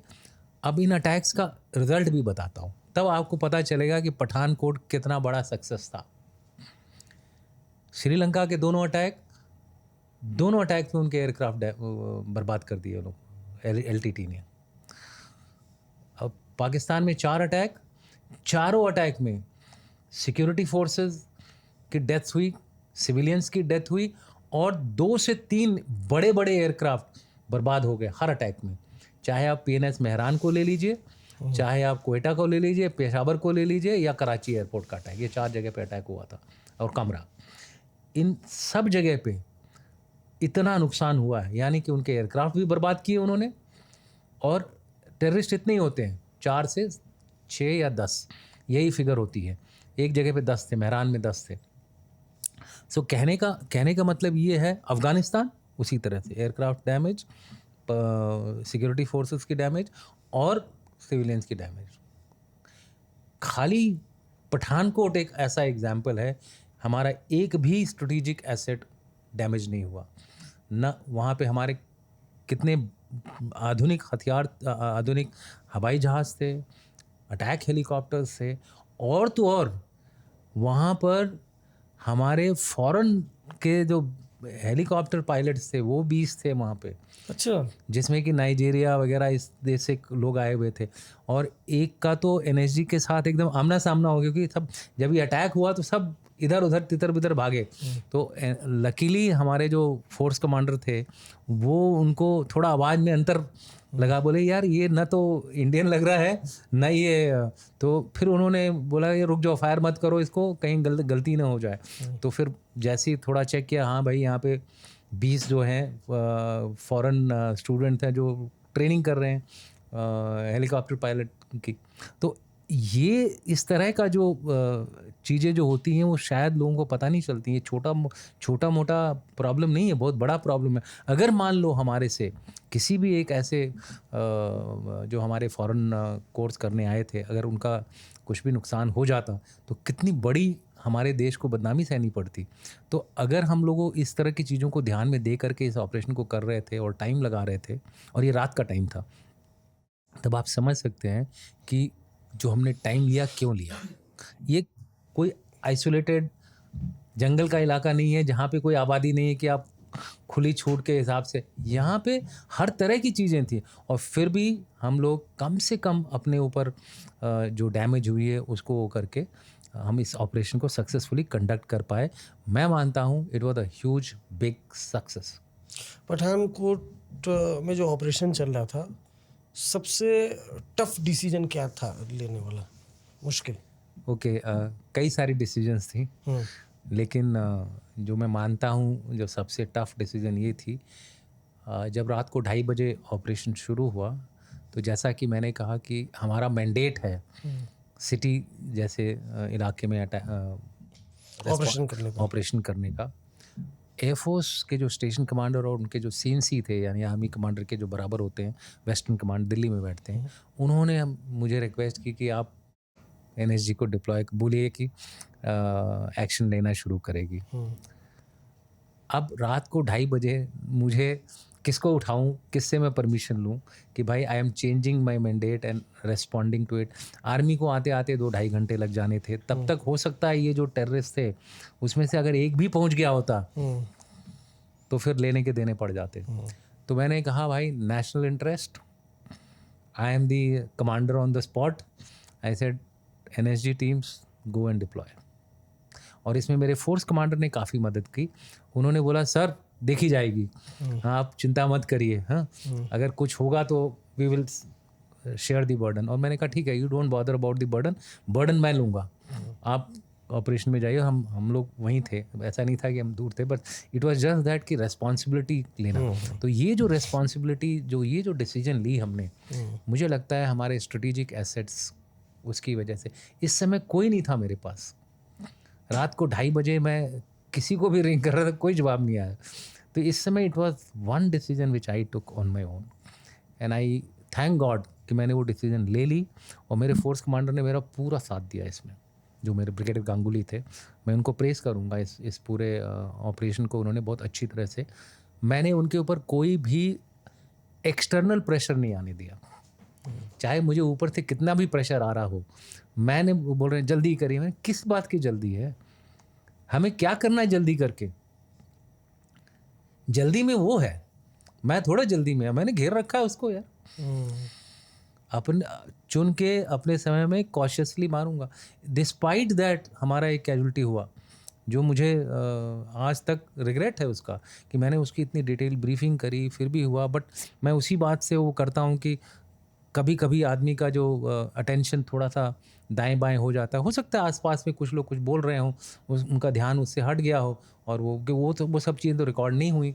अब इन अटैक्स का रिज़ल्ट भी बताता हूँ, तब आपको पता चलेगा कि पठानकोट कितना बड़ा सक्सेस था। श्रीलंका के दोनों अटैक में उनके एयरक्राफ्ट बर्बाद कर दिए लोग, LTT ने। अब पाकिस्तान में 4 अटैक, चारों अटैक में सिक्योरिटी फोर्सेस की डेथ हुई, सिविलियंस की डेथ हुई, और 2 से 3 बड़े बड़े एयरक्राफ्ट बर्बाद हो गए हर अटैक में। चाहे आप PNS मेहरान को ले लीजिए, चाहे आप कोयटा को ले लीजिए, पेशावर को ले लीजिए, या कराची एयरपोर्ट का अटैक, ये 4 जगह पे अटैक हुआ था, और कमरा। इन सब जगह पे इतना नुकसान हुआ है, यानी कि उनके एयरक्राफ्ट भी बर्बाद किए उन्होंने। और टेररिस्ट इतने ही होते हैं, 4 से 6 या 10 यही फिगर होती है। एक जगह पे 10 थे, मेहरान में 10 थे। सो कहने का मतलब ये है, अफ़गानिस्तान उसी तरह से एयरक्राफ्ट डैमेज, सिक्योरिटी फोर्सेस की डैमेज और सिविलियंस की डैमेज। खाली पठानकोट एक ऐसा एग्जाम्पल है, हमारा एक भी स्ट्रेटेजिक एसेट डैमेज नहीं हुआ। न वहाँ पे हमारे कितने आधुनिक हथियार, आधुनिक हवाई जहाज़ थे, अटैक हेलीकॉप्टर्स थे, और तो और वहाँ पर हमारे फॉरेन के जो हेलीकॉप्टर पायलट्स थे वो 20 थे वहाँ पे, अच्छा। जिसमें कि नाइजीरिया वगैरह इस देश से लोग आए हुए थे। और एक का तो एनएसजी के साथ एकदम आमना सामना हो गया, क्योंकि सब जब ये अटैक हुआ तो सब इधर उधर तितर बितर भागे। तो लकीली हमारे जो फोर्स कमांडर थे वो उनको थोड़ा आवाज़ में अंतर लगा, बोले यार ये ना तो इंडियन लग रहा है ना ये, तो फिर उन्होंने बोला ये रुक जाओ, फायर मत करो इसको, कहीं गलती ना हो जाए। तो फिर जैसे ही थोड़ा चेक किया, हाँ भाई यहाँ पे 20 जो हैं फॉरेन स्टूडेंट हैं जो ट्रेनिंग कर रहे हैं हेलीकॉप्टर पायलट की। तो ये इस तरह का जो चीज़ें जो होती हैं वो शायद लोगों को पता नहीं चलती। ये छोटा मोटा प्रॉब्लम नहीं है, बहुत बड़ा प्रॉब्लम है। अगर मान लो हमारे से किसी भी एक ऐसे जो हमारे फॉरेन कोर्स करने आए थे, अगर उनका कुछ भी नुकसान हो जाता तो कितनी बड़ी हमारे देश को बदनामी सहनी पड़ती। तो अगर हम लोगों इस तरह की चीज़ों को ध्यान में दे करके इस ऑपरेशन को कर रहे थे और टाइम लगा रहे थे, और ये रात का टाइम था, तब आप समझ सकते हैं कि जो हमने टाइम लिया क्यों लिया। ये कोई आइसोलेटेड जंगल का इलाका नहीं है जहाँ पे कोई आबादी नहीं है कि आप खुली छूट के हिसाब से, यहाँ पे हर तरह की चीज़ें थी। और फिर भी हम लोग कम से कम अपने ऊपर जो डैमेज हुई है उसको वो करके हम इस ऑपरेशन को सक्सेसफुली कंडक्ट कर पाए। मैं मानता हूँ it was a huge big success. Pathankot में जो ऑपरेशन चल रहा था, सबसे टफ डिसीजन क्या था लेने वाला, मुश्किल? ओके, कई सारी डिसीजंस थी, लेकिन जो मैं मानता हूँ जो सबसे टफ डिसीजन ये थी, जब रात को 2:30 बजे ऑपरेशन शुरू हुआ, तो जैसा कि मैंने कहा कि हमारा मैंडेट है सिटी जैसे इलाके में ऑपरेशन करने का। एयरफोर्स के जो स्टेशन कमांडर और उनके जो सीएनसी थे, यानी आर्मी कमांडर के जो बराबर होते हैं, वेस्टर्न कमांड दिल्ली में बैठते हैं, उन्होंने मुझे रिक्वेस्ट की कि आप एनएसजी को डिप्लॉय बोलिए कि एक्शन लेना शुरू करेगी। अब रात को 2:30 बजे मुझे किसको उठाऊं, किससे मैं परमिशन लूं कि भाई I am changing my mandate and responding to it. Army को आते आते 2-2.5 घंटे लग जाने थे, तब तक हो सकता है ये जो टेररिस्ट थे उसमें से अगर एक भी पहुंच गया होता तो फिर लेने के देने पड़ जाते। तो मैंने कहा भाई national interest, I am the commander on the spot, I said NSG teams go and deploy. और इसमें मेरे फोर्स कमांडर ने काफ़ी मदद की। उन्होंने बोला सर देखी जाएगी, आप चिंता मत करिए, हाँ अगर कुछ होगा तो we will share the burden. और मैंने कहा ठीक है, you don't bother about the burden मैं लूँगा, आप ऑपरेशन में जाइए। हम लोग वहीं थे, ऐसा नहीं था कि हम दूर थे, but it was just that कि रेस्पॉन्सिबिलिटी लेना। तो ये जो रेस्पॉन्सिबिलिटी, जो ये जो डिसीजन ली हमने, मुझे लगता है हमारे स्ट्रेटेजिक एसेट्स उसकी वजह से। इस समय कोई नहीं था मेरे पास, रात को 2:30 बजे मैं किसी को भी रिंग कर रहा था, कोई जवाब नहीं आया। तो इस समय it was one decision which I took on my own, and I thank God कि मैंने वो डिसीजन ले ली। और मेरे फोर्स कमांडर ने मेरा पूरा साथ दिया इसमें, जो मेरे ब्रिगेडियर गांगुली थे, मैं उनको प्रेस करूँगा इस पूरे ऑपरेशन को। उन्होंने बहुत अच्छी तरह से, मैंने उनके ऊपर कोई भी एक्सटर्नल प्रेशर नहीं आने दिया, चाहे मुझे ऊपर से कितना भी प्रेशर आ रहा हो। मैंने बोल रहे हैं जल्दी करिए, मैं किस बात की जल्दी है, हमें क्या करना है जल्दी करके, जल्दी में वो है, मैं थोड़ा जल्दी में, मैंने घेर रखा है उसको यार, अपन चुन के अपने समय में कॉशियसली मारूंगा। डिस्पाइट दैट हमारा एक कैजुअल्टी हुआ, जो मुझे आज तक रिग्रेट है उसका कि मैंने उसकी इतनी डिटेल ब्रीफिंग करी, फिर भी हुआ। बट मैं उसी बात से वो करता हूँ कि कभी कभी आदमी का जो अटेंशन थोड़ा सा दाएं बाएं हो जाता है। हो सकता है आसपास में कुछ लोग कुछ बोल रहे हों, उनका ध्यान उससे हट गया हो, और वो सब चीज़ें तो रिकॉर्ड नहीं हुई,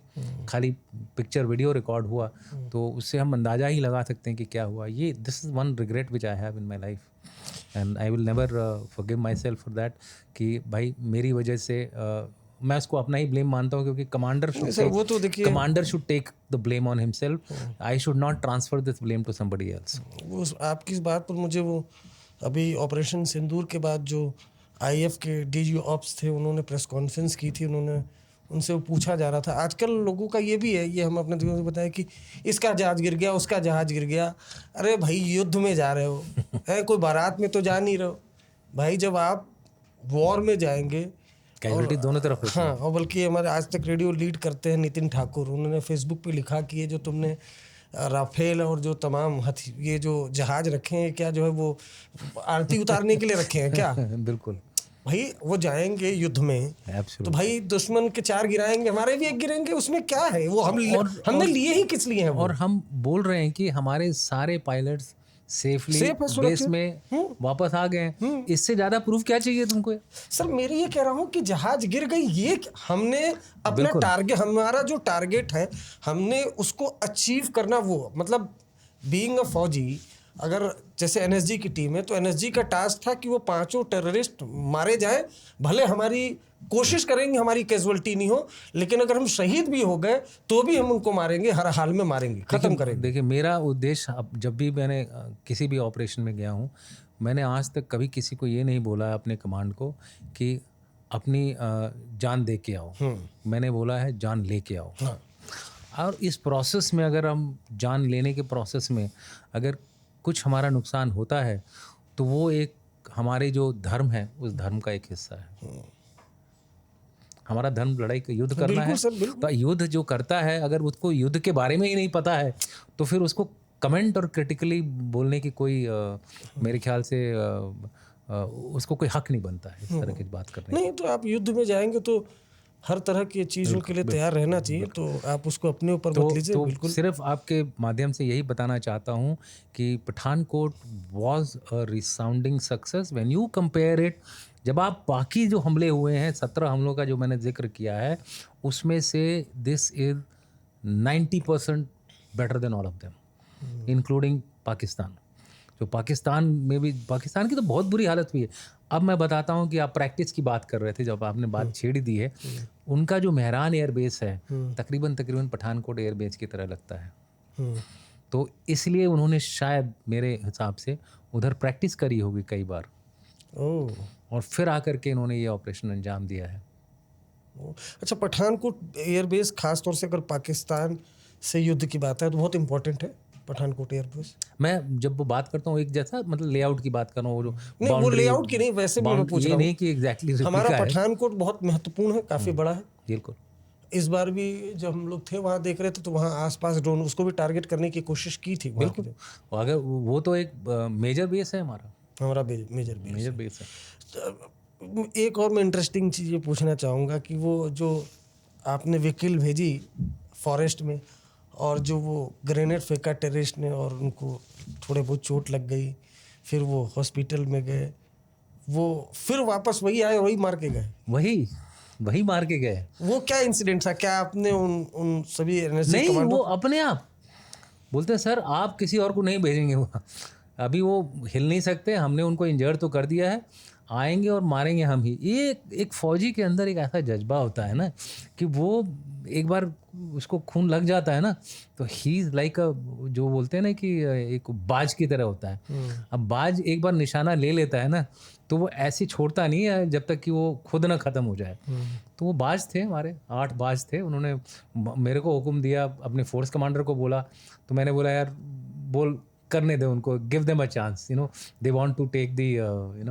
खाली पिक्चर वीडियो रिकॉर्ड हुआ, तो उससे हम अंदाज़ा ही लगा सकते हैं कि क्या हुआ। ये this is one regret which I have in my life, and I will never forgive my self for that कि भाई मेरी वजह से मैं उसको अपना ही ब्लेम मानता हूँ, क्योंकि commander should take the blame on himself, I should not transfer this blame to somebody else. वो आपकी इस बात पर मुझे वो अभी ऑपरेशन सिंदूर के बाद जो आईएफ के डीजी ऑप्स थे, उन्होंने प्रेस कॉन्फ्रेंस की थी, उनसे वो पूछा जा रहा था। आजकल लोगों का ये भी है, ये हम अपने दोस्तों से बताया कि इसका जहाज गिर गया, उसका जहाज गिर गया। अरे भाई युद्ध में जा रहे हो, है कोई बारात में तो जा नहीं रहे हो भाई। जब आप वॉर में जाएंगे। कैजुअलिटी दोनों तरफ होती है। हाँ, और बल्कि हमारे आज तक रेडियो लीड करते हैं नितिन ठाकुर, उन्होंने फेसबुक पे लिखा कि ये जो तुमने राफेल और जो तमाम ये जो जहाज रखे हैं, क्या जो है वो आरती उतारने के लिए रखे हैं क्या? बिल्कुल भाई वो जाएंगे युद्ध में, तो एब्सोल्युटली। भाई दुश्मन के 4 गिराएंगे, हमारे भी 1 गिरेंगे, उसमें क्या है? वो हमने लिए ही किस लिए हैं वो? और हम बोल रहे हैं कि हमारे सारे पायलट्स सेफली सेफ है, बेस सुरक्षित। में वापस आ गए हैं। इससे ज्यादा प्रूफ क्या चाहिए तुमको? सर मैं ये कह रहा हूँ कि जहाज गिर गई, ये हमने अपना बिल्कुल। टारगेट, हमारा जो टारगेट है हमने उसको अचीव करना। वो मतलब बीइंग अ फौजी, अगर जैसे एनएसजी की टीम है तो एनएसजी का टास्क था कि वो 5 टेररिस्ट मारे जाए, भले हमारी कोशिश करेंगे हमारी कैजुअलिटी नहीं हो, लेकिन अगर हम शहीद भी हो गए तो भी हम उनको मारेंगे, हर हाल में मारेंगे, खत्म करेंगे। देखिए मेरा उद्देश्य, अब जब भी मैंने किसी भी ऑपरेशन में गया हूँ, मैंने आज तक कभी किसी को ये नहीं बोला है अपने कमांड को कि अपनी जान दे के आओ। मैंने बोला है जान लेके आओ। हाँ। और इस प्रोसेस में अगर हम जान लेने के प्रोसेस में अगर कुछ हमारा नुकसान होता है तो वो एक हमारे जो धर्म है उस धर्म का एक हिस्सा है। हमारा धर्म लड़ाई का युद्ध करना है। बिल्कुल सर, बिल्कुल। तो युद्ध जो करता है, अगर उसको युद्ध के बारे में ही नहीं पता है तो फिर उसको कमेंट और क्रिटिकली बोलने की कोई मेरे ख्याल से उसको कोई हक नहीं बनता है इस तरह की बात करने नहीं, तो आप युद्ध में जाएंगे तो हर तरह की चीज़ों के लिए तैयार रहना चाहिए, तो आप उसको अपने ऊपर मत लीजिए। तो बिल्कुल। सिर्फ आपके माध्यम से यही बताना चाहता हूँ कि Pathankot was a resounding success when you compare it. जब आप बाकी जो हमले हुए हैं 17 हमलों का जो मैंने जिक्र किया है, उसमें से this is 90% better than all of them, including Pakistan. जो पाकिस्तान में भी, पाकिस्तान की तो बहुत बुरी हालत हुई है। अब मैं बताता हूँ कि आप प्रैक्टिस की बात कर रहे थे, जब आपने बात छेड़ी दी है, उनका जो मेहरान एयरबेस है तकरीबन पठानकोट एयरबेस की तरह लगता है। तो इसलिए उन्होंने शायद मेरे हिसाब से उधर प्रैक्टिस करी होगी कई बार, ओह, और फिर आकर के इन्होंने ये ऑपरेशन अंजाम दिया है। अच्छा, पठानकोट एयरबेस खास तौर से अगर पाकिस्तान से युद्ध की बात है तो बहुत इंपॉर्टेंट है पठानकोट एयरबेस। मैं जब वो बात करता हूँ एक जैसा, मतलब लेआउट की बात कर रहा हूँ, वो जो नहीं, वो लेआउट की नहीं, वैसे भी मैं पूछ ये रहा नहीं हूँ। कि एग्जैक्टली हमारा पठानकोट बहुत महत्वपूर्ण है, काफ़ी बड़ा है। बिल्कुल। इस बार भी जब हम लोग थे वहाँ देख रहे थे तो वहाँ आसपास ड्रोन, उसको भी टारगेट करने की कोशिश की थी। बिल्कुल, अगर वो तो एक मेजर बेस है हमारा, हमारा मेजर बेस। मेजर बेस है। एक और मैं इंटरेस्टिंग चीज़ ये पूछना चाहूँगा कि वो जो आपने व्हीकल भेजी फॉरेस्ट में और जो वो ग्रेनेड फेंका टेररिस्ट ने और उनको थोड़े बहुत चोट लग गई, फिर वो हॉस्पिटल में गए, वो फिर वापस वही आए, वही मार के गए, वही मार के गए। वो क्या इंसिडेंट था? क्या आपने उन सभी एनएसजी नहीं, कमांडो वो अपने आप बोलते हैं सर आप किसी और को नहीं भेजेंगे, वो अभी वो हिल नहीं सकते, हमने उनको इंजर तो कर दिया है, आएंगे और मारेंगे हम ही। ये एक फौजी के अंदर एक ऐसा जज्बा होता है ना कि वो एक बार उसको खून लग जाता है ना तो ही इज लाइक जो बोलते हैं ना कि एक बाज की तरह होता है। अब बाज एक बार निशाना ले लेता है ना तो वो ऐसे छोड़ता नहीं है जब तक कि वो खुद ना ख़त्म हो जाए। तो वो बाज थे, हमारे 8 बाज थे। उन्होंने मेरे को हुक्म दिया, अपने फोर्स कमांडर को बोला, तो मैंने बोला यार बोल करने दे उनको, give them a chance, they want to take the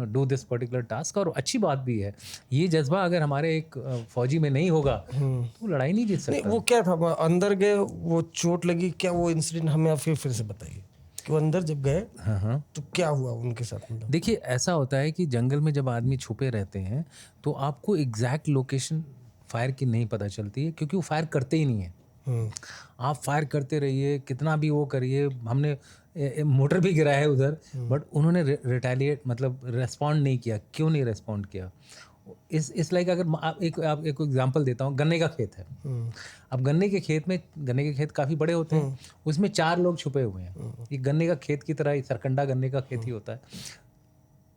do this particular task. और अच्छी बात भी है, ये जज्बा अगर हमारे एक फौजी में नहीं होगा तो लड़ाई नहीं जीत सकता। वो क्या था, अंदर गए, वो चोट लगी, क्या वो इंसिडेंट हमें आप फिर से बताइए कि वो अंदर जब गए हाँ, तो क्या हुआ उनके साथ? मतलब देखिए ऐसा होता है कि जंगल में जब आदमी छुपे रहते हैं तो आपको एग्जैक्ट लोकेशन फायर की नहीं पता चलती है, क्योंकि वो फायर करते ही नहीं है। आप फायर करते रहिए, कितना भी वो करिए। हमने मोटर भी गिराया है उधर, बट उन्होंने रिटेलिएट मतलब रेस्पॉन्ड नहीं किया। क्यों नहीं रेस्पॉन्ड किया? इस लाइक अगर आप एक एग्जांपल देता हूँ, गन्ने का खेत है। अब गन्ने के खेत काफ़ी बड़े होते हैं, उसमें 4 लोग छुपे हुए हैं। ये गन्ने का खेत की तरह, सरकंडा गन्ने का खेत ही होता है।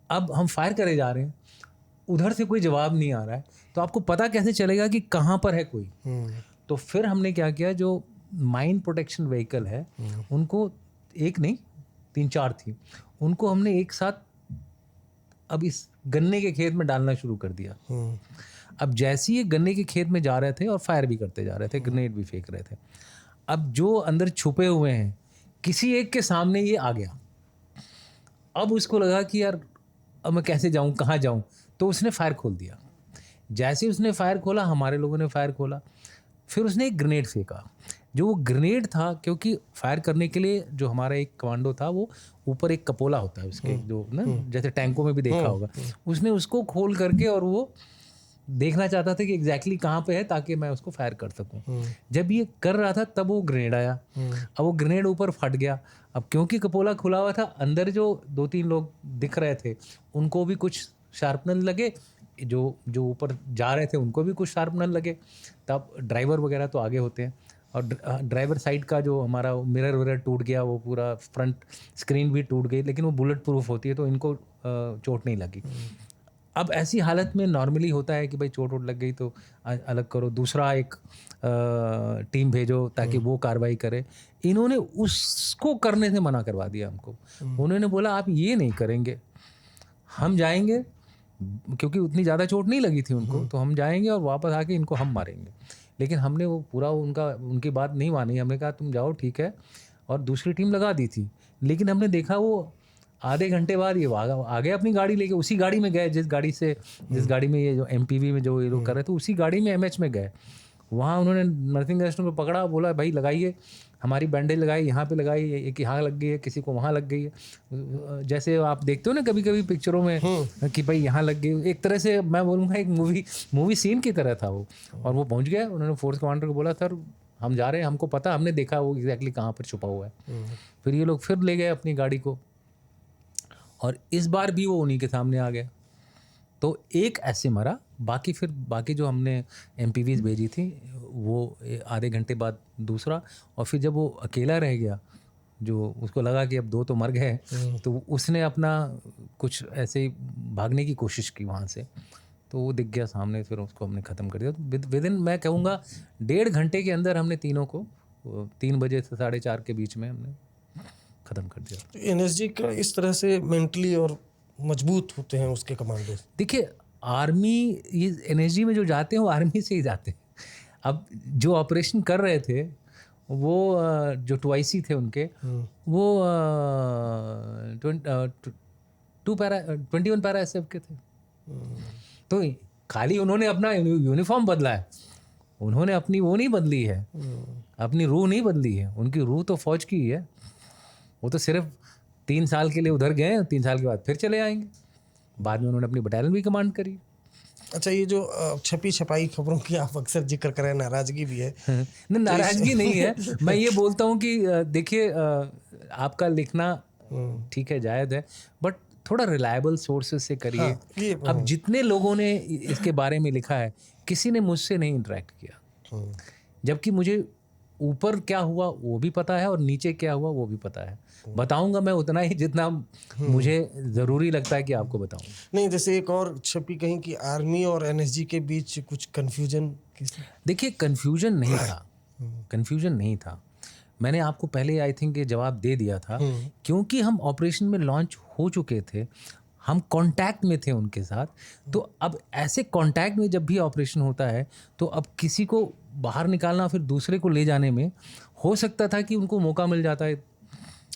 अब हम फायर करे जा रहे हैं, उधर से कोई जवाब नहीं आ रहा है, तो आपको पता कैसे चलेगा कि कहाँ पर है कोई? तो फिर हमने क्या किया, जो माइन प्रोटेक्शन व्हीकल है उनको, एक नहीं 3-4 थी, उनको हमने एक साथ अब इस गन्ने के खेत में डालना शुरू कर दिया। अब जैसे ही गन्ने के खेत में जा रहे थे और फायर भी करते जा रहे थे, ग्रेनेड भी फेंक रहे थे। अब जो अंदर छुपे हुए हैं, किसी एक के सामने ये आ गया। अब उसको लगा कि यार अब मैं कैसे जाऊं, कहाँ जाऊं? तो उसने फायर खोल दिया। जैसे ही उसने फायर खोला, हमारे लोगों ने फायर खोला। फिर उसने एक ग्रेनेड फेंका। जो वो ग्रेनेड था, क्योंकि फायर करने के लिए जो हमारा एक कमांडो था, वो ऊपर एक कपोला होता है उसके, जो ना जैसे टैंकों में भी देखा होगा, उसने उसको खोल करके और वो देखना चाहता था कि एग्जैक्टली कहाँ पे है, ताकि मैं उसको फायर कर सकूं। जब ये कर रहा था तब वो ग्रेनेड आया। अब वो ग्रेनेड ऊपर फट गया। अब क्योंकि कपोला खुला हुआ था, अंदर जो 2-3 लोग दिख रहे थे उनको भी कुछ शार्पनर लगे, जो ऊपर जा रहे थे उनको भी कुछ शार्पनर लगे। तब ड्राइवर वगैरह तो आगे होते हैं, और ड्राइवर साइड का जो हमारा मिरर वगैरह टूट गया, वो पूरा फ्रंट स्क्रीन भी टूट गई, लेकिन वो बुलेट प्रूफ होती है तो इनको चोट नहीं लगी। अब ऐसी हालत में नॉर्मली होता है कि भाई चोट वोट लग गई तो अलग करो, दूसरा एक टीम भेजो ताकि वो कार्रवाई करे। इन्होंने उसको करने से मना करवा दिया हमको। उन्होंने बोला आप ये नहीं करेंगे, हम जाएंगे, क्योंकि उतनी ज़्यादा चोट नहीं लगी थी उनको, तो हम जाएंगे और वापस आके इनको हम मारेंगे। लेकिन हमने वो पूरा उनकी बात नहीं मानी। हमने कहा तुम जाओ ठीक है, और दूसरी टीम लगा दी थी। लेकिन हमने देखा वो आधे घंटे बाद ये आ गए अपनी गाड़ी लेके, उसी गाड़ी में गए जिस गाड़ी में ये जो MPV में जो ये लोग कर रहे थे, उसी गाड़ी में MH में गए। वहाँ उन्होंने नर्सिंग असिस्टेंट को पकड़ा, बोला भाई लगाइए, हमारी बैंडेज लगाई, यहाँ पे लगाई, एक यहाँ लग गई है, किसी को वहाँ लग गई है। जैसे आप देखते हो ना कभी कभी पिक्चरों में कि भाई यहाँ लग गई, एक तरह से मैं बोलूँगा एक मूवी सीन की तरह था वो। और वो पहुँच गया, उन्होंने फोर्स कमांडर को बोला सर हम जा रहे हैं, हमको पता, हमने देखा वो एग्जैक्टली कहाँ पर छुपा हुआ है। फिर ये लोग फिर ले गए अपनी गाड़ी को, और इस बार भी वो उन्हीं के सामने आ गया। तो एक ऐसे मरा, बाकी जो हमने MPVs भेजी थी वो आधे घंटे बाद दूसरा, और फिर जब वो अकेला रह गया, जो उसको लगा कि अब 2 तो मर गए, तो उसने अपना कुछ ऐसे ही भागने की कोशिश की वहाँ से, तो वो दिख गया सामने, फिर उसको हमने ख़त्म कर दिया। तो विद इन मैं कहूँगा 1.5 घंटे के अंदर हमने तीनों को 3 बजे से 4:30 के बीच में हमने ख़त्म कर दिया। NSG का इस तरह से मेंटली और मजबूत होते हैं उसके कमांडो। देखिए आर्मी, ये NSG में जो जाते हैं वो आर्मी से ही जाते हैं। अब जो ऑपरेशन कर रहे थे वो जो 2IC थे उनके, वो 21 पैरा SF के थे। तो खाली उन्होंने अपना यूनिफॉर्म बदला है, उन्होंने अपनी वो नहीं बदली है, अपनी रूह नहीं बदली है। उनकी रूह तो फौज की ही है। वो तो सिर्फ 3 साल के लिए उधर गए, 3 साल के बाद फिर चले आएंगे। बाद में उन्होंने अपनी बटालियन भी कमांड करी। अच्छा, ये जो छपी छपाई खबरों की आप अक्सर जिक्र करें, नाराजगी भी है। नहीं, नाराजगी नहीं है। मैं ये बोलता हूँ कि देखिए आपका लिखना ठीक है, जायज़ है, बट थोड़ा रिलायबल सोर्सेज से करिए। अब जितने लोगों ने इसके बारे में लिखा है, किसी ने मुझसे नहीं इंटरेक्ट किया, जबकि मुझे ऊपर क्या हुआ वो भी पता है और नीचे क्या हुआ वो भी पता है। बताऊंगा मैं उतना ही जितना मुझे ज़रूरी लगता है कि आपको बताऊं। नहीं, जैसे एक और छपी कहीं कि आर्मी और NSG के बीच कुछ कन्फ्यूजन। देखिए कन्फ्यूजन नहीं था, कन्फ्यूजन नहीं था। मैंने आपको पहले आई थिंक ये जवाब दे दिया था, क्योंकि हम ऑपरेशन में लॉन्च हो चुके थे, हम कांटेक्ट में थे उनके साथ। तो अब ऐसे कांटेक्ट में जब भी ऑपरेशन होता है, तो अब किसी को बाहर निकालना फिर दूसरे को ले जाने में हो सकता था कि उनको मौका मिल जाता है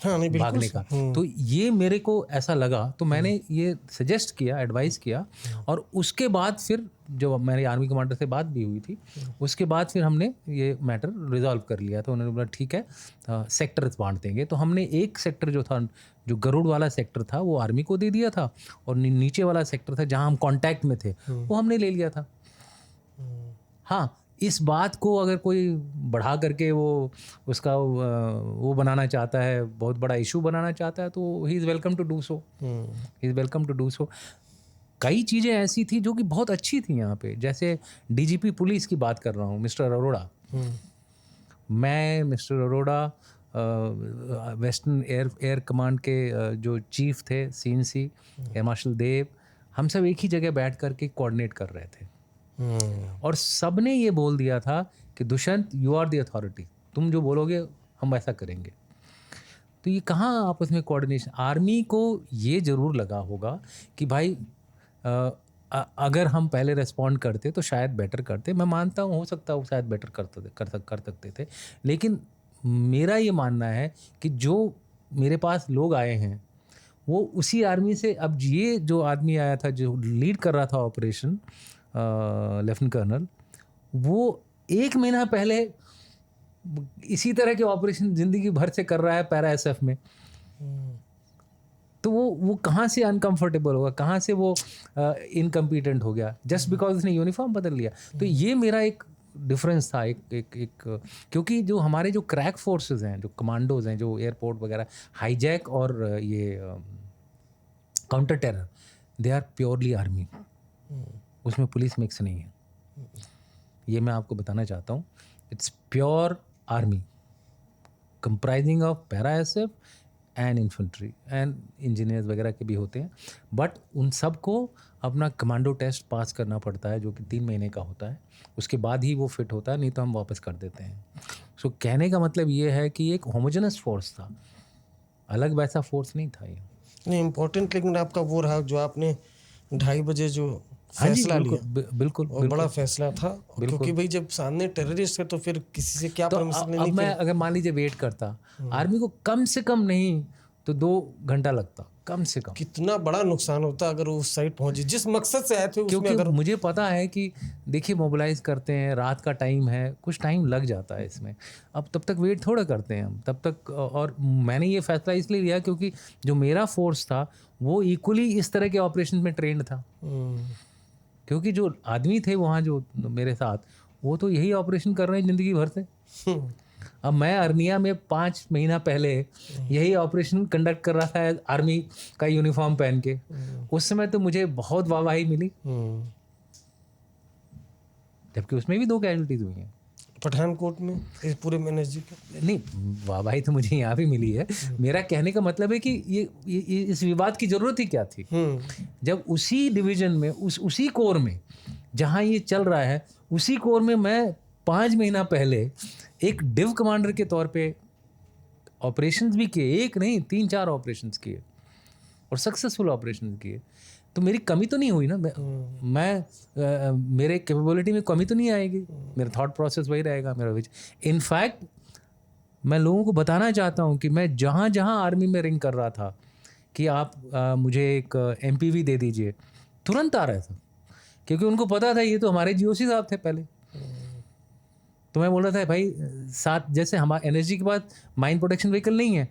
भागने का। तो ये मेरे को ऐसा लगा, तो मैंने ये सजेस्ट किया, एडवाइस किया, और उसके बाद फिर जो मेरे आर्मी कमांडर से बात भी हुई थी, उसके बाद फिर हमने ये मैटर रिजॉल्व कर लिया। तो उन्होंने बोला ठीक है, सेक्टर्स बांट देंगे। तो हमने एक सेक्टर जो था, जो गरुड़ वाला सेक्टर था, वो आर्मी को दे दिया था, और नीचे वाला सेक्टर था जहाँ हम कॉन्टैक्ट में थे, वो हमने ले लिया था। हाँ, इस बात को अगर कोई बढ़ा करके उसका वो बनाना चाहता है, बहुत बड़ा इशू बनाना चाहता है, तो he is welcome to do so, he is welcome to do so. कई चीज़ें ऐसी थी जो कि बहुत अच्छी थी यहाँ पे, जैसे DGP पुलिस की बात कर रहा हूँ, मिस्टर अरोड़ा। मैं mister Arora western air command के जो चीफ थे, CNC एयर मार्शल देव, हम सब एक ही जगह बैठ करके कोऑर्डिनेट कर रहे थे, और सब ने ये बोल दिया था कि Dushyant you are the authority, तुम जो बोलोगे हम वैसा करेंगे। तो ये कहाँ आपस में कोऑर्डिनेशन। आर्मी को ये ज़रूर लगा होगा कि भाई अगर हम पहले रिस्पॉन्ड करते तो शायद बेटर करते। मैं मानता हूँ, हो सकता है वो शायद बेटर कर सकते थे, लेकिन मेरा ये मानना है कि जो मेरे पास लोग आए हैं वो उसी आर्मी से, अब ये जो आदमी आया था जो लीड कर रहा था ऑपरेशन, लेफ्टिनेंट कर्नल, वो 1 महीना पहले इसी तरह के ऑपरेशन जिंदगी भर से कर रहा है पैरा एसएफ में। तो वो कहाँ से अनकंफर्टेबल होगा, कहाँ से वो इनकम्पिटेंट हो गया जस्ट बिकॉज उसने यूनिफॉर्म बदल लिया। तो ये मेरा एक डिफरेंस था, एक क्योंकि जो हमारे जो क्रैक फोर्सेस हैं, जो कमांडोज हैं, जो एयरपोर्ट वगैरह हाईजैक और ये counter terror, they are purely army, उसमें पुलिस मिक्स नहीं है। ये मैं आपको बताना चाहता हूँ, it's pure army comprising of para SF and infantry and engineers वगैरह के भी होते हैं, बट उन सबको अपना कमांडो टेस्ट पास करना पड़ता है जो कि 3 महीने का होता है, उसके बाद ही वो फिट होता है, नहीं तो हम वापस कर देते हैं। सो कहने का मतलब ये है कि एक होमोजेनस फोर्स था, अलग वैसा फोर्स नहीं था ये। नहीं, इम्पोर्टेंट लेकिन आपका वो रहा जो आपने 2:30 बजे जो फैसला लिया, बिल्कुल और बड़ा फैसला था, क्योंकि भाई जब सामने टेररिस्ट है तो फिर किसी से क्या परमिशन लेनी। अब मैं अगर मान लीजिए वेट करता, आर्मी को कम से कम नहीं तो 2 घंटा लगता, कम से कम। कितना बड़ा नुकसान होता अगर वो उस साइड पहुंचे जिस मकसद से आए थे उसमें। क्योंकि अगर मुझे पता है कि देखिए मोबिलाइज करते हैं, रात का टाइम है, कुछ टाइम लग जाता है इसमें, अब तब तक वेट थोड़ा करते हैं हम तब तक। और मैंने ये फैसला इसलिए लिया क्योंकि जो मेरा फोर्स था वो इक्वली इस तरह के ऑपरेशन में ट्रेंड था, क्योंकि जो आदमी थे वहाँ जो मेरे साथ, वो तो यही ऑपरेशन कर रहे हैं ज़िंदगी भर से। अब मैं अर्निया में 5 महीना पहले यही ऑपरेशन कंडक्ट कर रहा था आर्मी का यूनिफॉर्म पहन के, उस समय तो मुझे बहुत वाहवाही मिली, जबकि उसमें भी 2 कैजुअल्टीज हुई हैं पठानकोट में, इस पूरे एनएसजी के। नहीं, वाहवाही तो मुझे यहाँ भी मिली है। मेरा कहने का मतलब है कि ये इस विवाद की ज़रूरत ही क्या थी, जब उसी डिवीज़न में उसी कोर में जहाँ ये चल रहा है, उसी कोर में मैं 5 महीना पहले एक डिव कमांडर के तौर पे ऑपरेशंस भी किए, एक नहीं 3-4 ऑपरेशंस किए और सक्सेसफुल ऑपरेशंस किए। तो मेरी कमी तो नहीं हुई ना, मेरे कैपेबिलिटी में कमी तो नहीं आएगी, मेरा थॉट प्रोसेस वही रहेगा, मेरा इनफैक्ट मैं लोगों को बताना चाहता हूँ कि मैं जहाँ जहाँ आर्मी में रिंग कर रहा था कि आप मुझे एक MPV दे दीजिए, तुरंत आ रहा था, क्योंकि उनको पता था ये तो हमारे GOC साहब थे पहले। तो मैं बोल रहा था भाई साथ, जैसे हमारे NSG के बाद माइन प्रोटेक्शन व्हीकल नहीं है,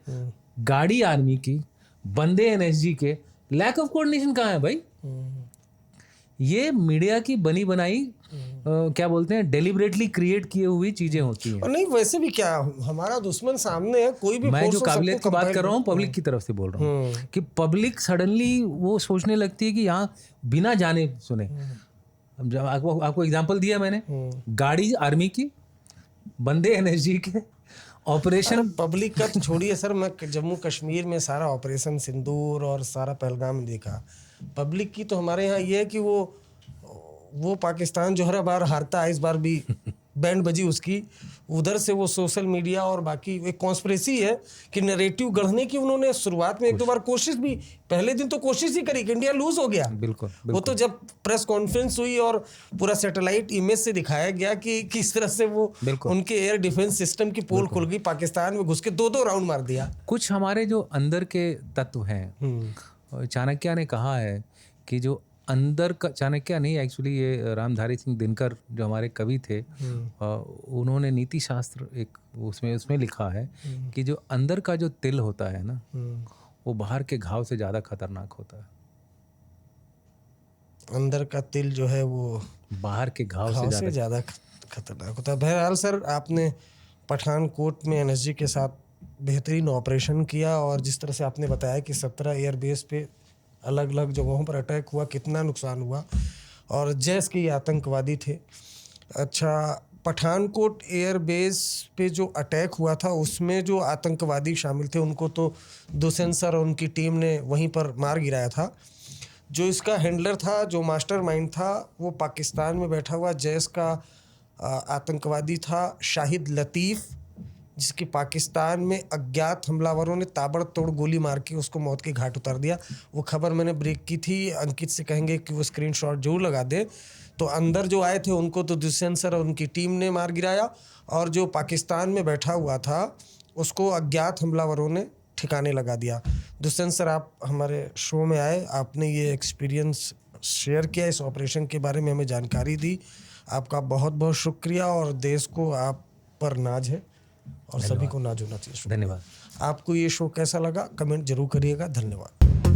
गाड़ी आर्मी की, बंदे NSG के, लैक ऑफ कोऑर्डिनेशन कहाँ है भाई? ये मीडिया की बनी बनाई क्या बोलते हैं, डेलिबरेटली क्रिएट किए हुई चीजें होती हैं। और नहीं, वैसे भी क्या, हमारा दुश्मन सामने है, कोई भी मैं जो काबिलियत की बात कर रहा हूँ पब्लिक की तरफ से बोल रहा हूँ कि पब्लिक सडनली वो सोचने लगती है कि यहाँ बिना जाने सुने। आपको एग्जांपल दिया मैंने, गाड़ी आर्मी की, बंदे NSG के, ऑपरेशन। पब्लिक का तो छोड़िए सर, मैं जम्मू कश्मीर में सारा ऑपरेशन सिंदूर और सारा पहलगाम देखा। पब्लिक की तो हमारे यहाँ ये है कि वो पाकिस्तान जो हर बार हारता है, इस बार भी बैंड बजी उसकी, उधर से वो सोशल मीडिया और बाकी एक कॉन्स्पिरेसी है कि नैरेटिव गढ़ने की उन्होंने शुरुआत में 1-2 बार कोशिश भी, पहले दिन तो कोशिश ही करी कि इंडिया लूज हो गया। बिल्कुल। वो तो जब प्रेस कॉन्फ्रेंस हुई और पूरा सैटेलाइट इमेज से दिखाया गया कि किस तरह से वो उनके एयर डिफेंस सिस्टम की पोल खुल गई, पाकिस्तान में घुस के 2-2 राउंड मार दिया। कुछ हमारे जो अंदर के तत्व हैं, चाणक्य ने कहा है कि जो अंदर का, चाणक्य नहीं एक्चुअली, ये रामधारी सिंह दिनकर जो हमारे कवि थे, उन्होंने नीति शास्त्र एक उसमें लिखा है कि जो अंदर का जो तिल होता है ना, वो बाहर के घाव से ज़्यादा खतरनाक होता है। अंदर का तिल जो है वो बाहर के घाव से ज़्यादा खतरनाक होता है। बहरहाल सर, आपने पठानकोट में NSG के साथ बेहतरीन ऑपरेशन किया, और जिस तरह से आपने बताया कि 17 एयरबेस पे अलग अलग जगहों पर अटैक हुआ, कितना नुकसान हुआ, और जैश के ये आतंकवादी थे। अच्छा, पठानकोट एयरबेस पे जो अटैक हुआ था उसमें जो आतंकवादी शामिल थे उनको तो दुष्यंत सर और उनकी टीम ने वहीं पर मार गिराया था। जो इसका हैंडलर था, जो मास्टरमाइंड था, वो पाकिस्तान में बैठा हुआ जैश का आतंकवादी था शाहिद लतीफ़, जिसकी पाकिस्तान में अज्ञात हमलावरों ने ताबड़तोड़ गोली मार के उसको मौत के घाट उतार दिया। वो खबर मैंने ब्रेक की थी, अंकित से कहेंगे कि वो स्क्रीनशॉट जरूर लगा दे। तो अंदर जो आए थे उनको तो दुष्यंत सर और उनकी टीम ने मार गिराया, और जो पाकिस्तान में बैठा हुआ था उसको अज्ञात हमलावरों ने ठिकाने लगा दिया। दुष्यंत सर, आप हमारे शो में आए, आपने ये एक्सपीरियंस शेयर किया, इस ऑपरेशन के बारे में हमें जानकारी दी। आपका बहुत बहुत शुक्रिया और देश को आप पर नाज है और सभी को नाज होना चाहिए। धन्यवाद। आपको ये शो कैसा लगा कमेंट जरूर करिएगा। धन्यवाद।